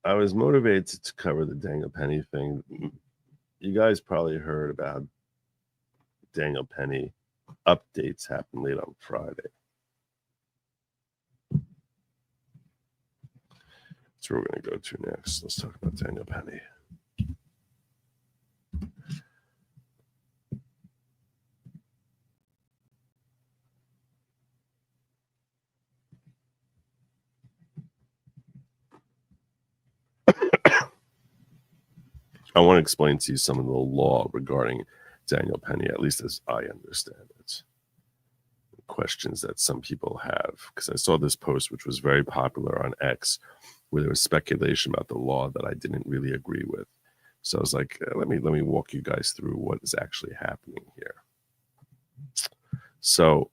I was motivated to cover the Daniel Penny thing. You guys probably heard about Daniel Penny updates happened late on Friday. That's where we're going to go to next. Let's talk about Daniel Penny. I want to explain to you some of the law regarding Daniel Penny, at least as I understand it. Questions that some people have, because I saw this post, which was very popular on X, where there was speculation about the law that I didn't really agree with. So I was like, let me walk you guys through what is actually happening here. So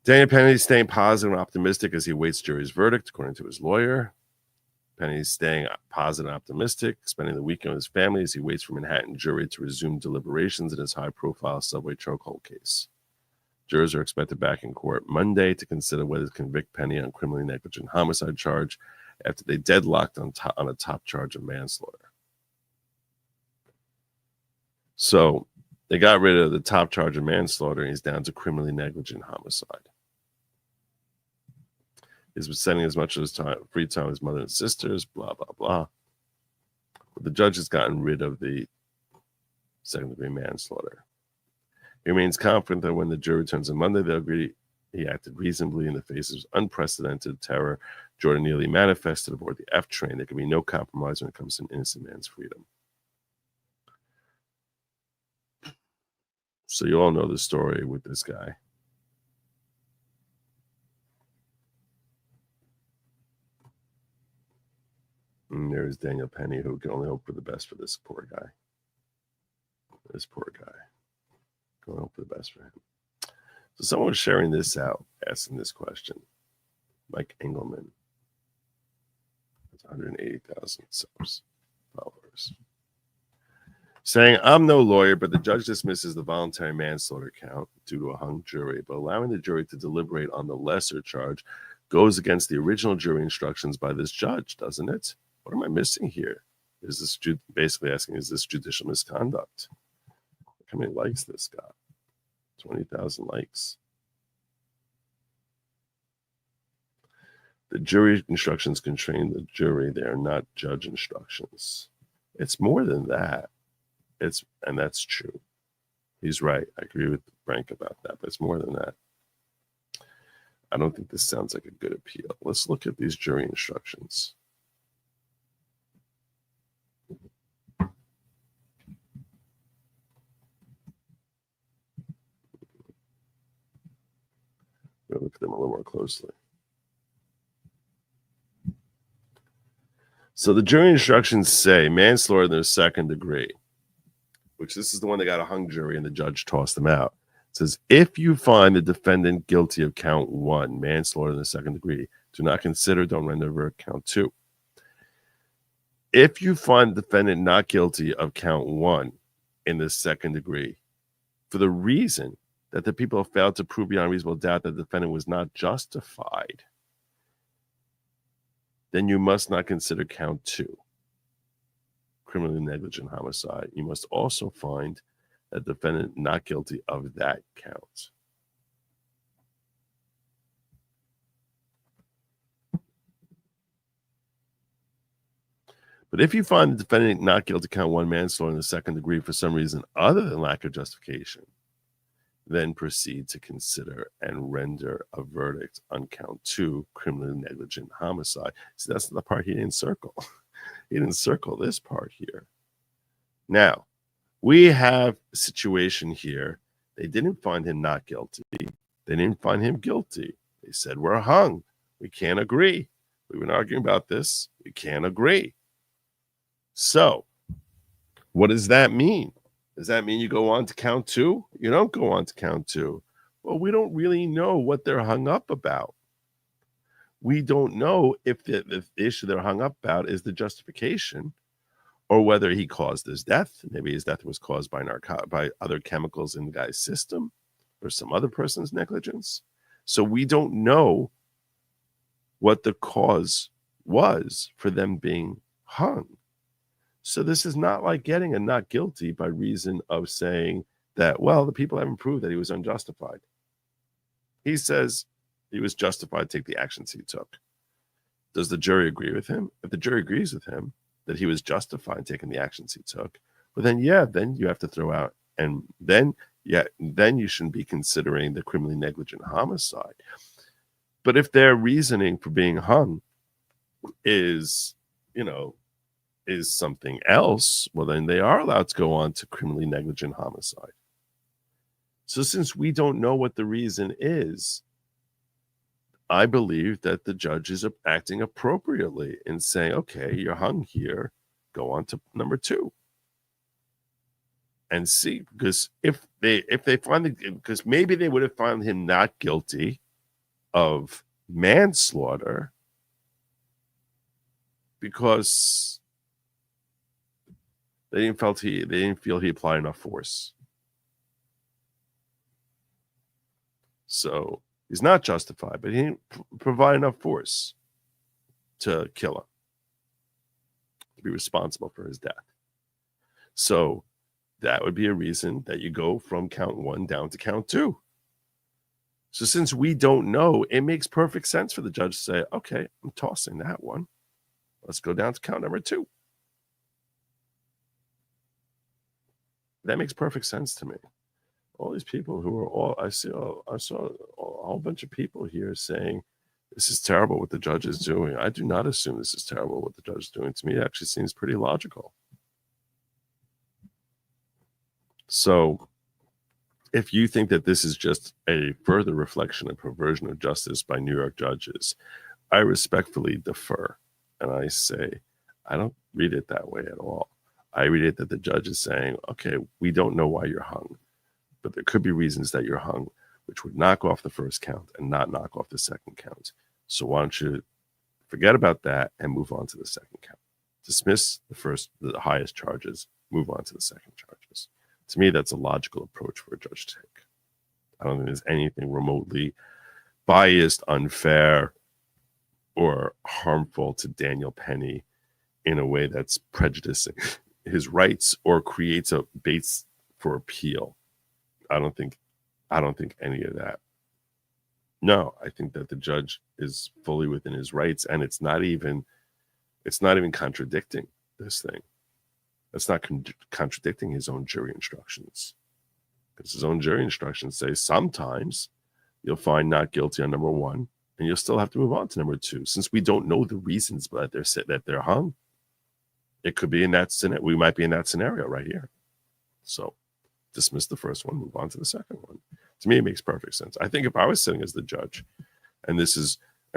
Daniel Penny is staying positive and optimistic as he awaits jury's verdict, according to his lawyer. Penny's staying positive and optimistic, spending the weekend with his family as he waits for Manhattan jury to resume deliberations in his high-profile subway chokehold case. Jurors are expected back in court Monday to consider whether to convict Penny on criminally negligent homicide charge after they deadlocked on a top charge of manslaughter. So they got rid of the top charge of manslaughter, and he's down to criminally negligent homicide. He's been spending as much of his free time with his mother and sisters, blah, blah, blah. But the judge has gotten rid of the second-degree manslaughter. He remains confident that when the jury returns on Monday, they'll agree he acted reasonably in the face of unprecedented terror Jordan nearly manifested aboard the F train. There can be no compromise when it comes to an innocent man's freedom. So you all know the story with this guy. And there's Daniel Penny, who can only hope for the best for this poor guy. This poor guy. Can only hope for the best for him. So someone was sharing this out, asking this question. Mike Engelman. That's 180,000 followers. Saying, I'm no lawyer, but the judge dismisses the voluntary manslaughter count due to a hung jury, but allowing the jury to deliberate on the lesser charge goes against the original jury instructions by this judge, doesn't it? What am I missing here? Is this basically asking, is this judicial misconduct? How many likes this got? 20,000 likes. The jury instructions constrain the jury. They are not judge instructions. It's more than that. And that's true. He's right. I agree with Frank about that, but it's more than that. I don't think this sounds like a good appeal. Let's look at these jury instructions. We'll look at them a little more closely. So the jury instructions say manslaughter in the second degree, which this is the one that got a hung jury and the judge tossed them out. It says, if you find the defendant guilty of count 1, manslaughter in the second degree, don't render verdict count 2. If you find the defendant not guilty of count 1 in the second degree, for the reason that the people have failed to prove beyond reasonable doubt that the defendant was not justified, then you must not consider count 2, criminally negligent homicide. You must also find a defendant not guilty of that count. But if you find the defendant not guilty count 1 manslaughter in the second degree for some reason other than lack of justification, then proceed to consider and render a verdict on count 2, criminally negligent homicide. See, that's the part he didn't circle. He didn't circle this part here. Now, we have a situation here. They didn't find him not guilty. They didn't find him guilty. They said, we're hung. We can't agree. We've been arguing about this. We can't agree. So, what does that mean? Does that mean you go on to count 2? You don't go on to count 2. Well, we don't really know what they're hung up about. We don't know if the issue they're hung up about is the justification or whether he caused his death. Maybe his death was caused by other chemicals in the guy's system or some other person's negligence. So we don't know what the cause was for them being hung. So this is not like getting a not guilty by reason of saying that, well, the people haven't proved that he was unjustified. He says he was justified to take the actions he took. Does the jury agree with him? If the jury agrees with him that he was justified in taking the actions he took, well, then you have to throw out, and then you shouldn't be considering the criminally negligent homicide. But if their reasoning for being hung is something else, well, then they are allowed to go on to criminally negligent homicide. So since we don't know what the reason is, I believe that the judge is acting appropriately in saying, okay, you're hung here, go on to number 2. And see, because if they find because maybe they would have found him not guilty of manslaughter because they didn't feel he applied enough force. So he's not justified, but he didn't provide enough force to kill him, to be responsible for his death. So that would be a reason that you go from count 1 down to count 2. So since we don't know, it makes perfect sense for the judge to say, okay, I'm tossing that one. Let's go down to count number 2. That makes perfect sense to me. All these people who are I saw a whole bunch of people here saying this is terrible what the judge is doing. I do not assume this is terrible what the judge is doing. To me, it actually seems pretty logical. So if you think that this is just a further reflection of perversion of justice by New York judges, I respectfully defer. And I say, I don't read it that way at all. I read it that the judge is saying, okay, we don't know why you're hung, but there could be reasons that you're hung, which would knock off the first count and not knock off the second count. So why don't you forget about that and move on to the second count? Dismiss the highest charges, move on to the second charges. To me, that's a logical approach for a judge to take. I don't think there's anything remotely biased, unfair, or harmful to Daniel Penny in a way that's prejudicing his rights or creates a base for appeal. I don't think any of that. No, I think that the judge is fully within his rights, and it's not even contradicting this thing. It's not contradicting his own jury instructions, because his own jury instructions say sometimes you'll find not guilty on number 1, and you'll still have to move on to number 2, since we don't know the reasons that they're hung. It could be in that scenario. We might be in that scenario right here. So dismiss the first one, move on to the second one. To me, it makes perfect sense. I think if I was sitting as the judge, and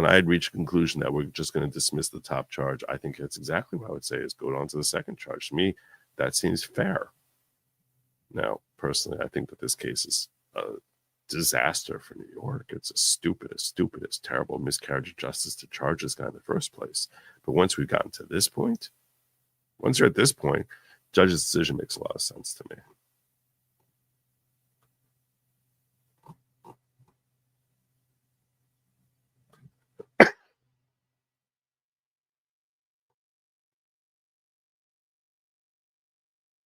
I had reached a conclusion that we're just going to dismiss the top charge, I think that's exactly what I would say is go on to the second charge. To me, that seems fair. Now, personally, I think that this case is a disaster for New York. It's a stupidest, terrible miscarriage of justice to charge this guy in the first place. But once we've gotten to this point, once you're at this point, judge's decision makes a lot of sense to me.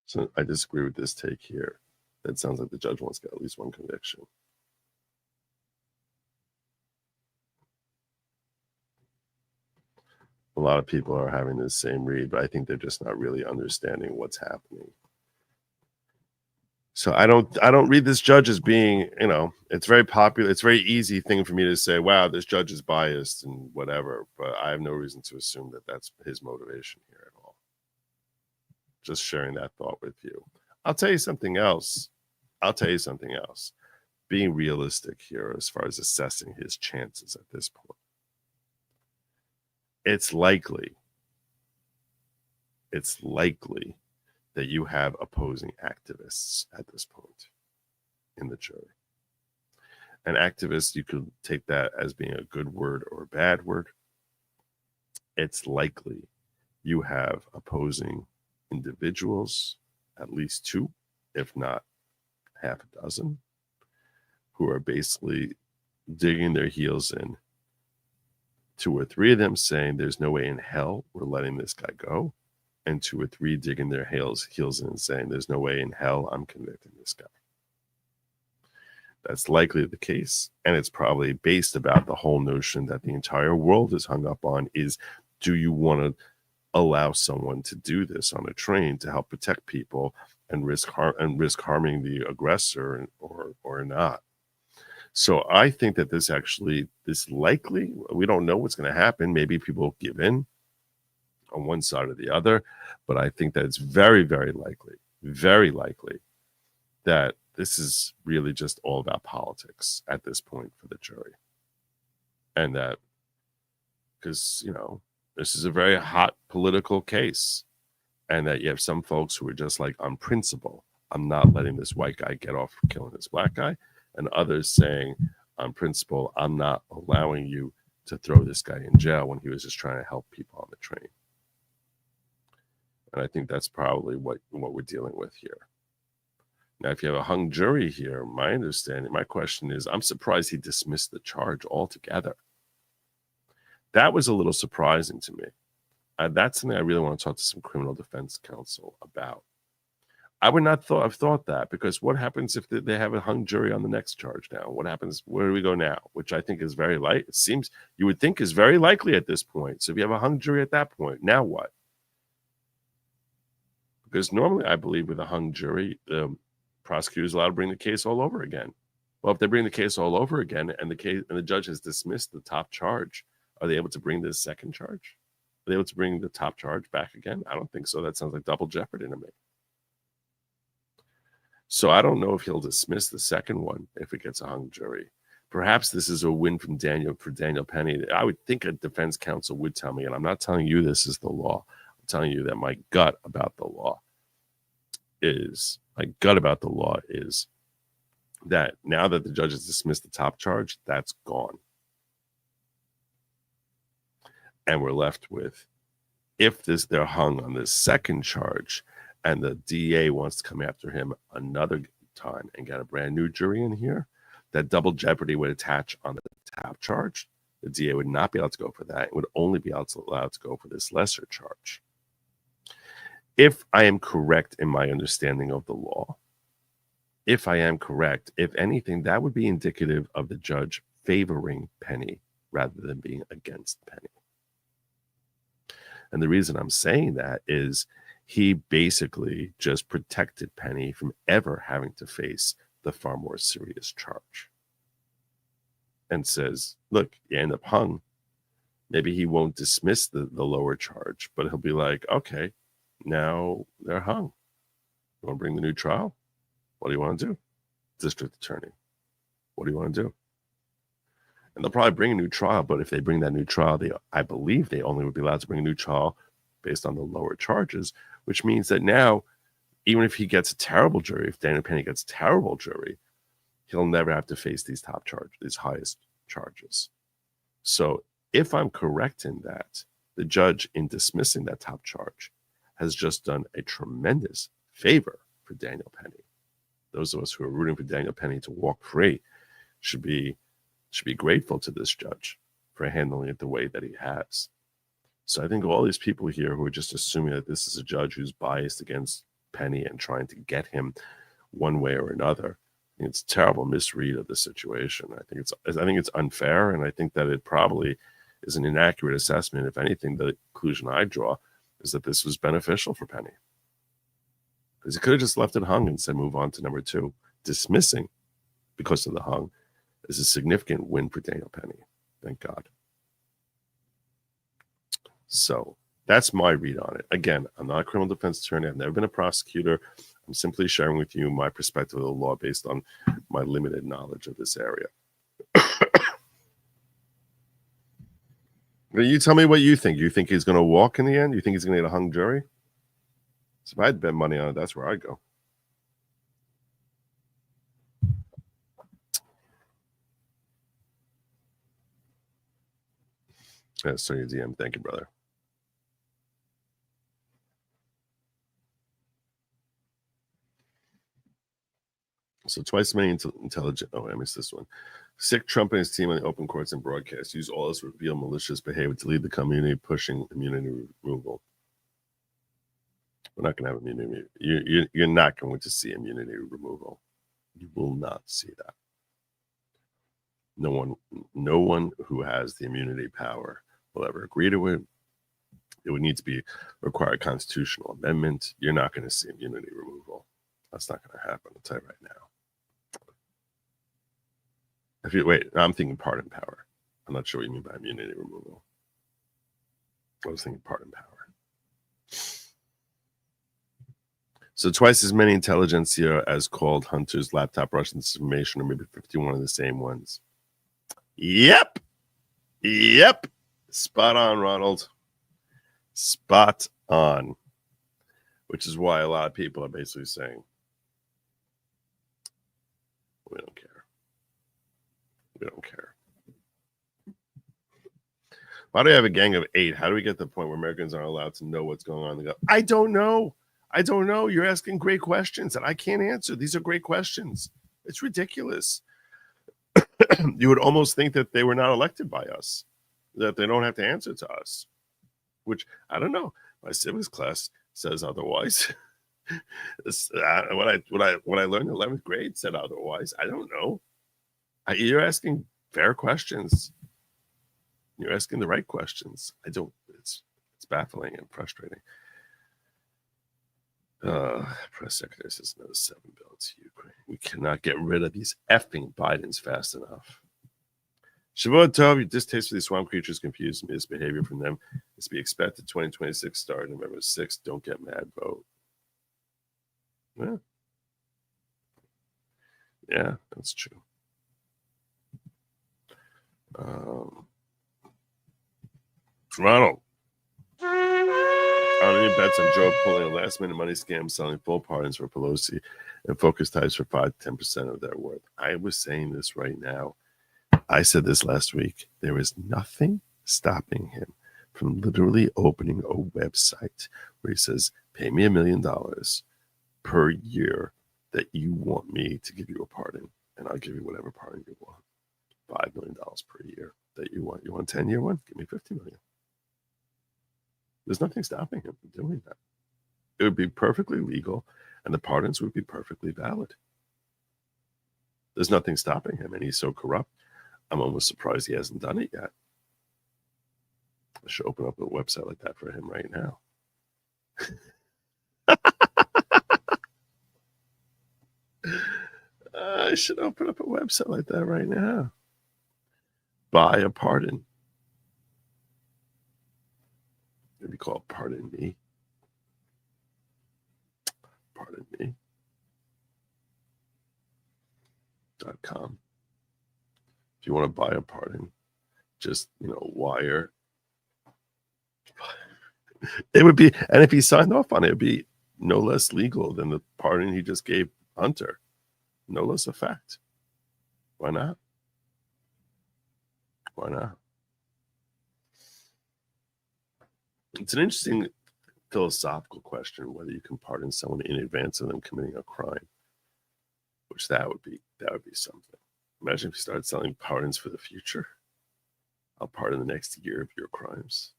So I disagree with this take here. That sounds like the judge wants to get at least one conviction. A lot of people are having the same read, but I think they're just not really understanding what's happening. So I don't read this judge as being, it's very popular. It's a very easy thing for me to say, wow, this judge is biased and whatever, but I have no reason to assume that that's his motivation here at all. Just sharing that thought with you. I'll tell you something else. Being realistic here as far as assessing his chances at this point. It's likely that you have opposing activists at this point in the jury. An activist, you could take that as being a good word or a bad word. It's likely you have opposing individuals, at least 2, if not half a dozen, who are basically digging their heels in. 2 or 3 of them saying there's no way in hell we're letting this guy go. And 2 or 3 digging their heels in and saying there's no way in hell I'm convicting this guy. That's likely the case. And it's probably based about the whole notion that the entire world is hung up on is, do you want to allow someone to do this on a train to help protect people and risk harming the aggressor or not? So I think that this likely, we don't know what's going to happen. Maybe people give in on one side or the other, but I think that it's very, very likely that this is really just all about politics at this point for the jury. And that, because, this is a very hot political case, and that you have some folks who are just like, on principle, I'm not letting this white guy get off for killing this black guy, and others saying, on principle, I'm not allowing you to throw this guy in jail when he was just trying to help people on the train. And I think that's probably what we're dealing with here. Now, if you have a hung jury here, my question is, I'm surprised he dismissed the charge altogether. That was a little surprising to me. That's something I really want to talk to some criminal defense counsel about. I would not have thought that, because what happens if they have a hung jury on the next charge now? What happens? Where do we go now? Which I think is very likely. It seems you would think is very likely at this point. So if you have a hung jury at that point, now what? Because normally, I believe with a hung jury, the prosecutor is allowed to bring the case all over again. Well, if they bring the case all over again and the judge has dismissed the top charge, are they able to bring the second charge? Are they able to bring the top charge back again? I don't think so. That sounds like double jeopardy to me. So I don't know if he'll dismiss the second one if it gets a hung jury. Perhaps this is a win for Daniel Penny. I would think a defense counsel would tell me, and I'm not telling you this is the law. I'm telling you that my gut about the law is that now that the judge has dismissed the top charge, that's gone. And we're left with, if they're hung on this second charge and the DA wants to come after him another time and get a brand new jury in here, that double jeopardy would attach on the top charge. The DA would not be able to go for that. It would only be allowed to go for this lesser charge. If I am correct in my understanding of the law, if anything, that would be indicative of the judge favoring Penny rather than being against Penny. And the reason I'm saying that is he basically just protected Penny from ever having to face the far more serious charge. And says, look, you end up hung. Maybe he won't dismiss the lower charge, but he'll be like, okay, now they're hung. You want to bring the new trial? What do you want to do? District attorney, what do you want to do? And they'll probably bring a new trial, but if they bring that new trial, I believe they only would be allowed to bring a new trial based on the lower charges, which means that now, even if he gets a terrible jury, if Daniel Penny gets a terrible jury, he'll never have to face these highest charges. So if I'm correct in that, the judge in dismissing that top charge has just done a tremendous favor for Daniel Penny. Those of us who are rooting for Daniel Penny to walk free should be grateful to this judge for handling it the way that he has. So I think all these people here who are just assuming that this is a judge who's biased against Penny and trying to get him one way or another, it's a terrible misread of the situation. I think it's unfair, and I think that is an inaccurate assessment. If anything, the conclusion I draw is that this was beneficial for Penny. Because he could have just left it hung and said, move on to number 2. Dismissing because of the hung is a significant win for Daniel Penny. Thank God. So that's my read on it. Again, I'm not a criminal defense attorney. I've never been a prosecutor. I'm simply sharing with you my perspective of the law based on my limited knowledge of this area. You tell me what you think. You think he's going to walk in the end? You think he's going to get a hung jury? So if I had bet money on it, that's where I'd go. Yeah, so your DM. Thank you, brother. So twice as many intelligent. Oh, I missed this one. Sick Trump and his team on the open courts and broadcast use all this reveal malicious behavior to lead the community pushing immunity removal. We're not going to have immunity. You're not going to see immunity removal. You will not see that. No one who has the immunity power will ever agree to it. It would need to require a constitutional amendment. You're not going to see immunity removal. That's not going to happen. I'll tell you right now. I'm thinking pardon power. I'm not sure what you mean by immunity removal. I was thinking pardon power. So twice as many intelligentsia as called Hunter's laptop Russian disinformation, or maybe 51 of the same ones. Yep. Spot on, Ronald. Spot on. Which is why a lot of people are basically saying, we don't care. We don't care. Why do we have a gang of 8? How do we get to the point where Americans aren't allowed to know what's going on? They go, I don't know. You're asking great questions that I can't answer. These are great questions. It's ridiculous. You would almost think that they were not elected by us, that they don't have to answer to us, which I don't know. My civics class says otherwise. What I learned in 11th grade said otherwise. I don't know. You're asking fair questions. You're asking the right questions. It's baffling and frustrating. Press secretary says another $7 billion to Ukraine. We cannot get rid of these effing Bidens fast enough. Shavuot Tov, your distaste for these swamp creatures confused me. This behavior from them is to be expected. 2026 start November 6th. Don't get mad, vote. Yeah, that's true. Ronald. Any bets on Joe pulling a last-minute money scam, selling full pardons for Pelosi, and focus ties for 5-10% of their worth? I was saying this right now. I said this last week. There is nothing stopping him from literally opening a website where he says, pay me $1 million per year that you want me to give you a pardon, and I'll give you whatever pardon you want. $5 million per year that you want. You want a 10-year one? Give me $50 million. There's nothing stopping him from doing that. It would be perfectly legal, and the pardons would be perfectly valid. There's nothing stopping him, and he's so corrupt. I'm almost surprised he hasn't done it yet. I should open up a website like that for him right now. I should open up a website like that right now. Buy a pardon. Maybe call it Pardon Me. Pardon Me. .com. If you want to buy a pardon, just, wire. It would be, and if he signed off on it, it'd be no less legal than the pardon he just gave Hunter. No less effect. Why not? Why not? It's an interesting philosophical question whether you can pardon someone in advance of them committing a crime. Which that would be something. Imagine if you started selling pardons for the future. I'll pardon the next year of your crimes.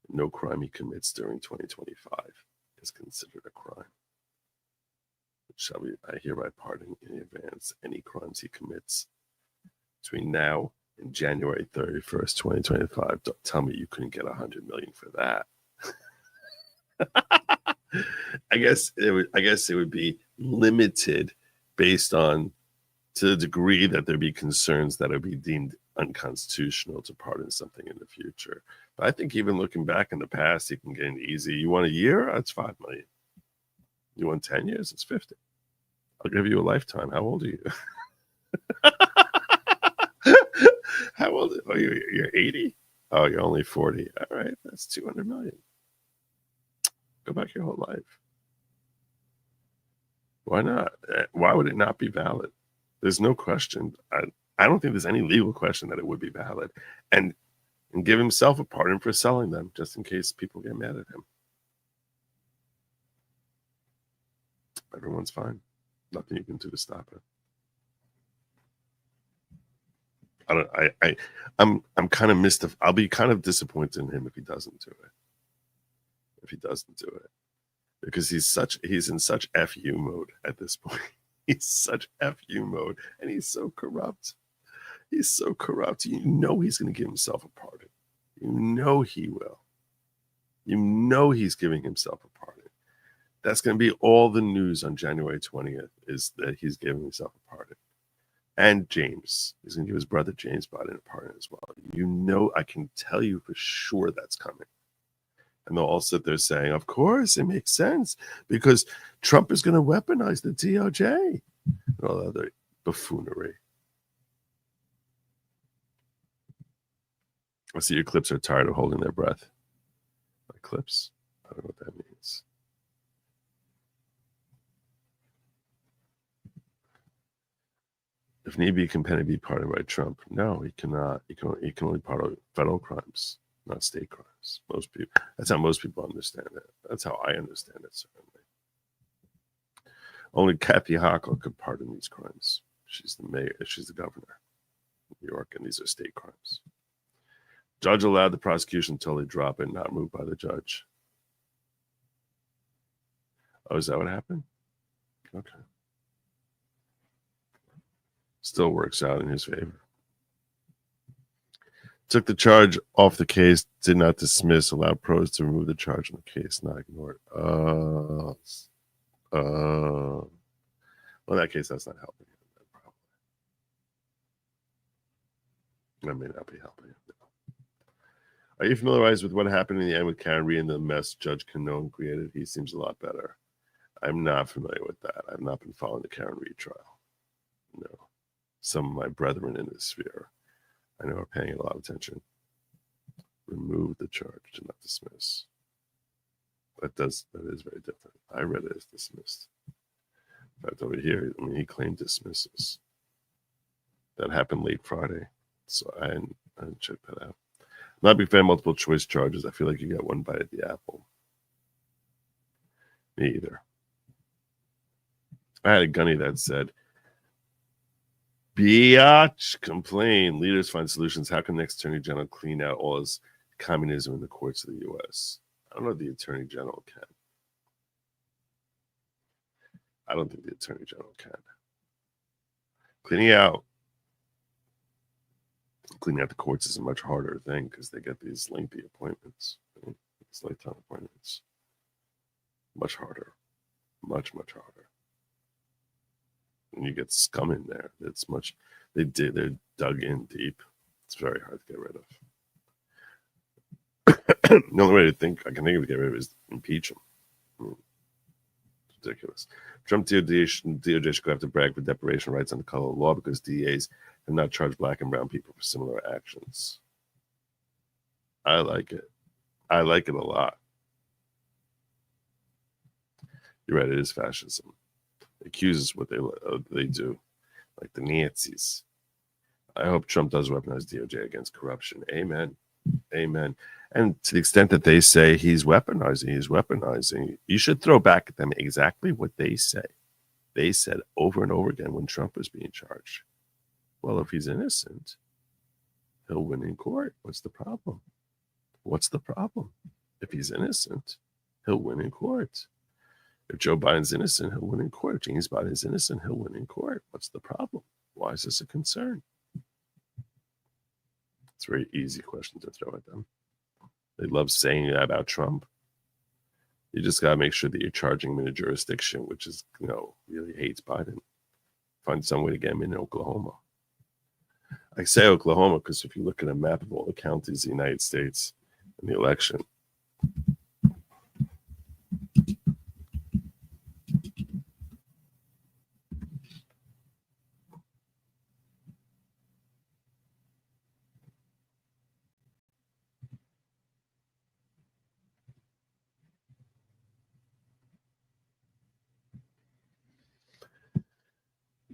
No crime he commits during 2025 is considered a crime. I hereby pardon in advance any crimes he commits between now in January 31st, 2025. Don't tell me you couldn't get $100 million for that. I guess it would be limited based on to the degree that there'd be concerns that it would be deemed unconstitutional to pardon something in the future. But I think even looking back in the past, you can get an easy. You want a year? That's $5 million. You want 10 years? It's 50. I'll give you a lifetime. How old are you? How old? Oh, you're 80. Oh, you're only 40. All right, that's $200 million. Go back your whole life. Why not? Why would it not be valid? There's no question. I don't think there's any legal question that it would be valid. And give himself a pardon for selling them, just in case people get mad at him. Everyone's fine. Nothing you can do to stop it. I'm kind of mystified. I'll be kind of disappointed in him if he doesn't do it. Because he's in such FU mode at this point. He's such FU mode, and he's so corrupt. He's so corrupt. You know he's going to give himself a pardon. You know he will. You know he's giving himself a pardon. That's going to be all the news on January 20th is that he's giving himself a pardon. And James. He's going to give his brother James Biden a pardon as well. You know, I can tell you for sure that's coming. And they'll all sit there saying, of course, it makes sense because Trump is going to weaponize the DOJ. And all that other buffoonery. I see your clips are tired of holding their breath. My clips? I don't know what that means. If need be, can Penny be pardoned by Trump? No, he cannot. He can only pardon federal crimes, not state crimes. Most people. That's how most people understand it. That's how I understand it, certainly. Only Kathy Hochul could pardon these crimes. She's the mayor. She's the governor of New York, and these are state crimes. Judge allowed the prosecution until they drop it, not moved by the judge. Oh, is that what happened? Okay. Still works out in his favor. Took the charge off the case, did not dismiss, allowed pros to remove the charge on the case, not ignored. Well, in that case, that's not helping him. That may not be helping him. No. Are you familiarized with what happened in the end with Karen Reed and the mess Judge Canone created? He seems a lot better. I'm not familiar with that. I've not been following the Karen Reed trial. No. Some of my brethren in this sphere, I know, are paying a lot of attention. Remove the charge, do not dismiss. That is very different. I read it as dismissed. In fact, over here, he claimed dismisses. That happened late Friday, so I didn't check that out. I'm not a big fan of multiple choice charges. I feel like you got one bite at the apple. Me either. I had a gunny that said, biatch, complain. Leaders find solutions. How can the next attorney general clean out all his communism in the courts of the U.S.? I don't know if the attorney general can. I don't think the attorney general can. Cleaning out the courts is a much harder thing because they get these lengthy appointments, these lifetime appointments. Much harder. Much, much harder. When you get scum in there, it's much. They're dug in deep. It's very hard to get rid of. The only way I can think of to get rid of is impeach him. It's ridiculous. Trump DOJ should go after brag for deprivation of rights under color of law because DAs have not charged black and brown people for similar actions. I like it. I like it a lot. You're right. It is fascism. Accuses what they do, like the Nazis. I hope Trump does weaponize DOJ against corruption. Amen. Amen. And to the extent that they say he's weaponizing, you should throw back at them exactly what they say. They said over and over again when Trump was being charged. Well, if he's innocent, he'll win in court. What's the problem? What's the problem? If he's innocent, he'll win in court. If Joe Biden's innocent, he'll win in court. If James Biden's innocent, he'll win in court. What's the problem? Why is this a concern? It's a very easy question to throw at them. They love saying that about Trump. You just got to make sure that you're charging him in a jurisdiction which is, really hates Biden. Find some way to get him in Oklahoma. I say Oklahoma because if you look at a map of all the counties in the United States in the election,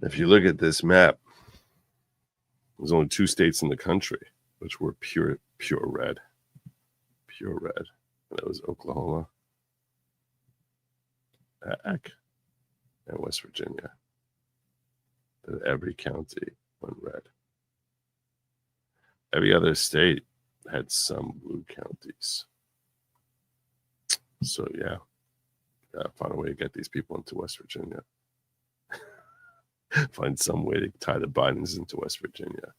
if you look at this map, there's only 2 states in the country which were pure red. Pure red. And that was Oklahoma, and West Virginia. That every county went red. Every other state had some blue counties. So yeah, gotta find a way to get these people into West Virginia. Find some way to tie the Bidens into West Virginia,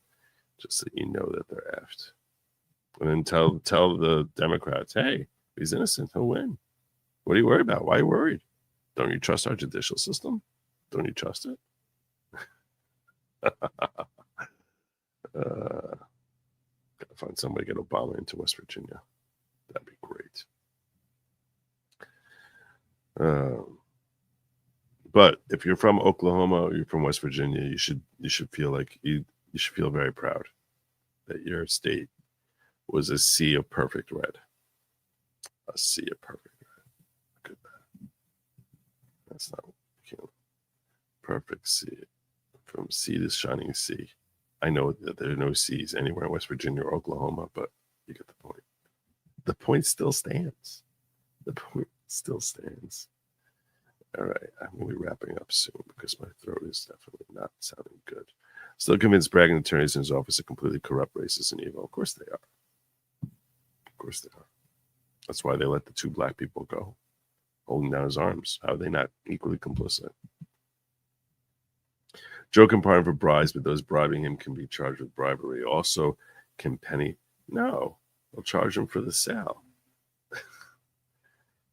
just so you know that they're effed. And then tell the Democrats, hey, he's innocent, he'll win. What are you worried about? Why are you worried? Don't you trust our judicial system? Don't you trust it? Gotta find some way to get Obama into West Virginia. That'd be great. But if you're from Oklahoma or you're from West Virginia, you should feel like you should feel very proud that your state was a sea of perfect red. A sea of perfect red. Look at that. That's not perfect sea. From sea to shining sea. I know that there are no seas anywhere in West Virginia or Oklahoma, but you get the point. The point still stands. The point still stands. All right, I'm going to be wrapping up soon because my throat is definitely not sounding good. Still convinced bragging attorneys in his office are completely corrupt, racist, and evil. Of course they are. Of course they are. That's why they let the 2 black people go, holding down his arms. How are they not equally complicit? Joe can pardon for bribes, but those bribing him can be charged with bribery. Also, can Penny? No, they'll charge him for the sale.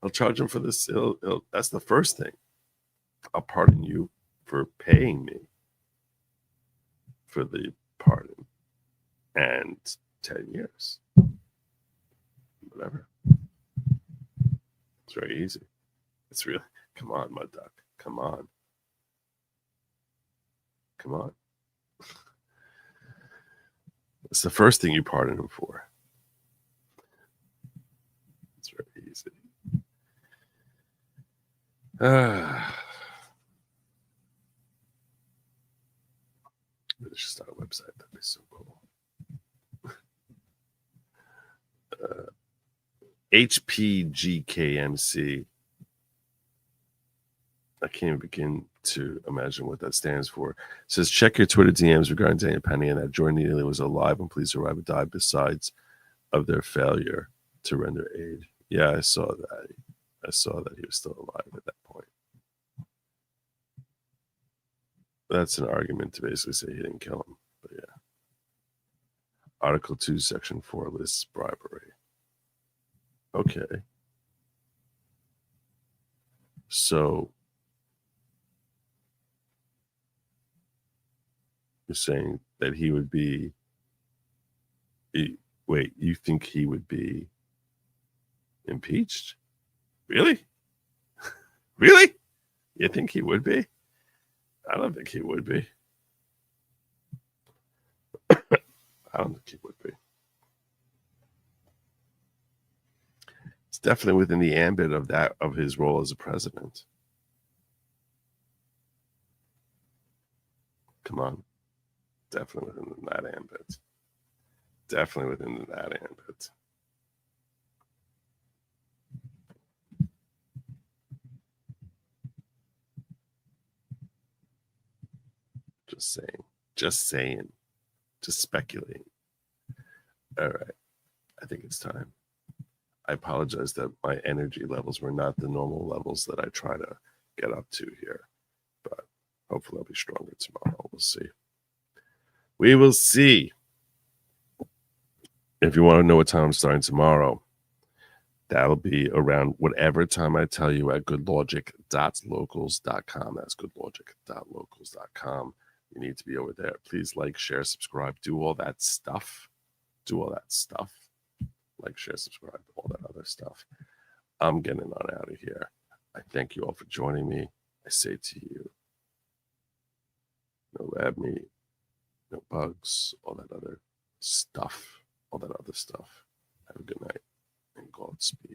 I'll charge him for this. That's the first thing. I'll pardon you for paying me for the pardon and 10 years. Whatever. It's very easy. It's really, come on, Mud Duck. Come on. Come on. It's the first thing you pardon him for. It's very easy. Let's just start a website. That'd be so cool. HPGKMC. I can't even begin to imagine what that stands for. It says, check your Twitter DMs regarding Daniel Penny and that Jordan Neely was alive and please arrive or die besides of their failure to render aid. Yeah, I saw that. I saw that he was still alive at that point. That's an argument to basically say he didn't kill him. But yeah. Article 2, Section 4 lists bribery. Okay. So you're saying that he would be... Wait, you think he would be impeached? Really? Really? You think he would be? I don't think he would be. I don't think he would be. It's definitely within the ambit of his role as a president. Come on. Definitely within that ambit. Definitely within that ambit. Just saying. Just saying. Just speculating. All right. I think it's time. I apologize that my energy levels were not the normal levels that I try to get up to here. But hopefully I'll be stronger tomorrow. We'll see. We will see. If you want to know what time I'm starting tomorrow, that'll be around whatever time I tell you at goodlogic.locals.com. That's goodlogic.locals.com. You need to be over there. Please like, share, subscribe, do all that stuff. Do all that stuff. Like, share, subscribe, all that other stuff. I'm getting on out of here. I thank you all for joining me. I say to you, no lab meat, no bugs, all that other stuff. All that other stuff. Have a good night and Godspeed.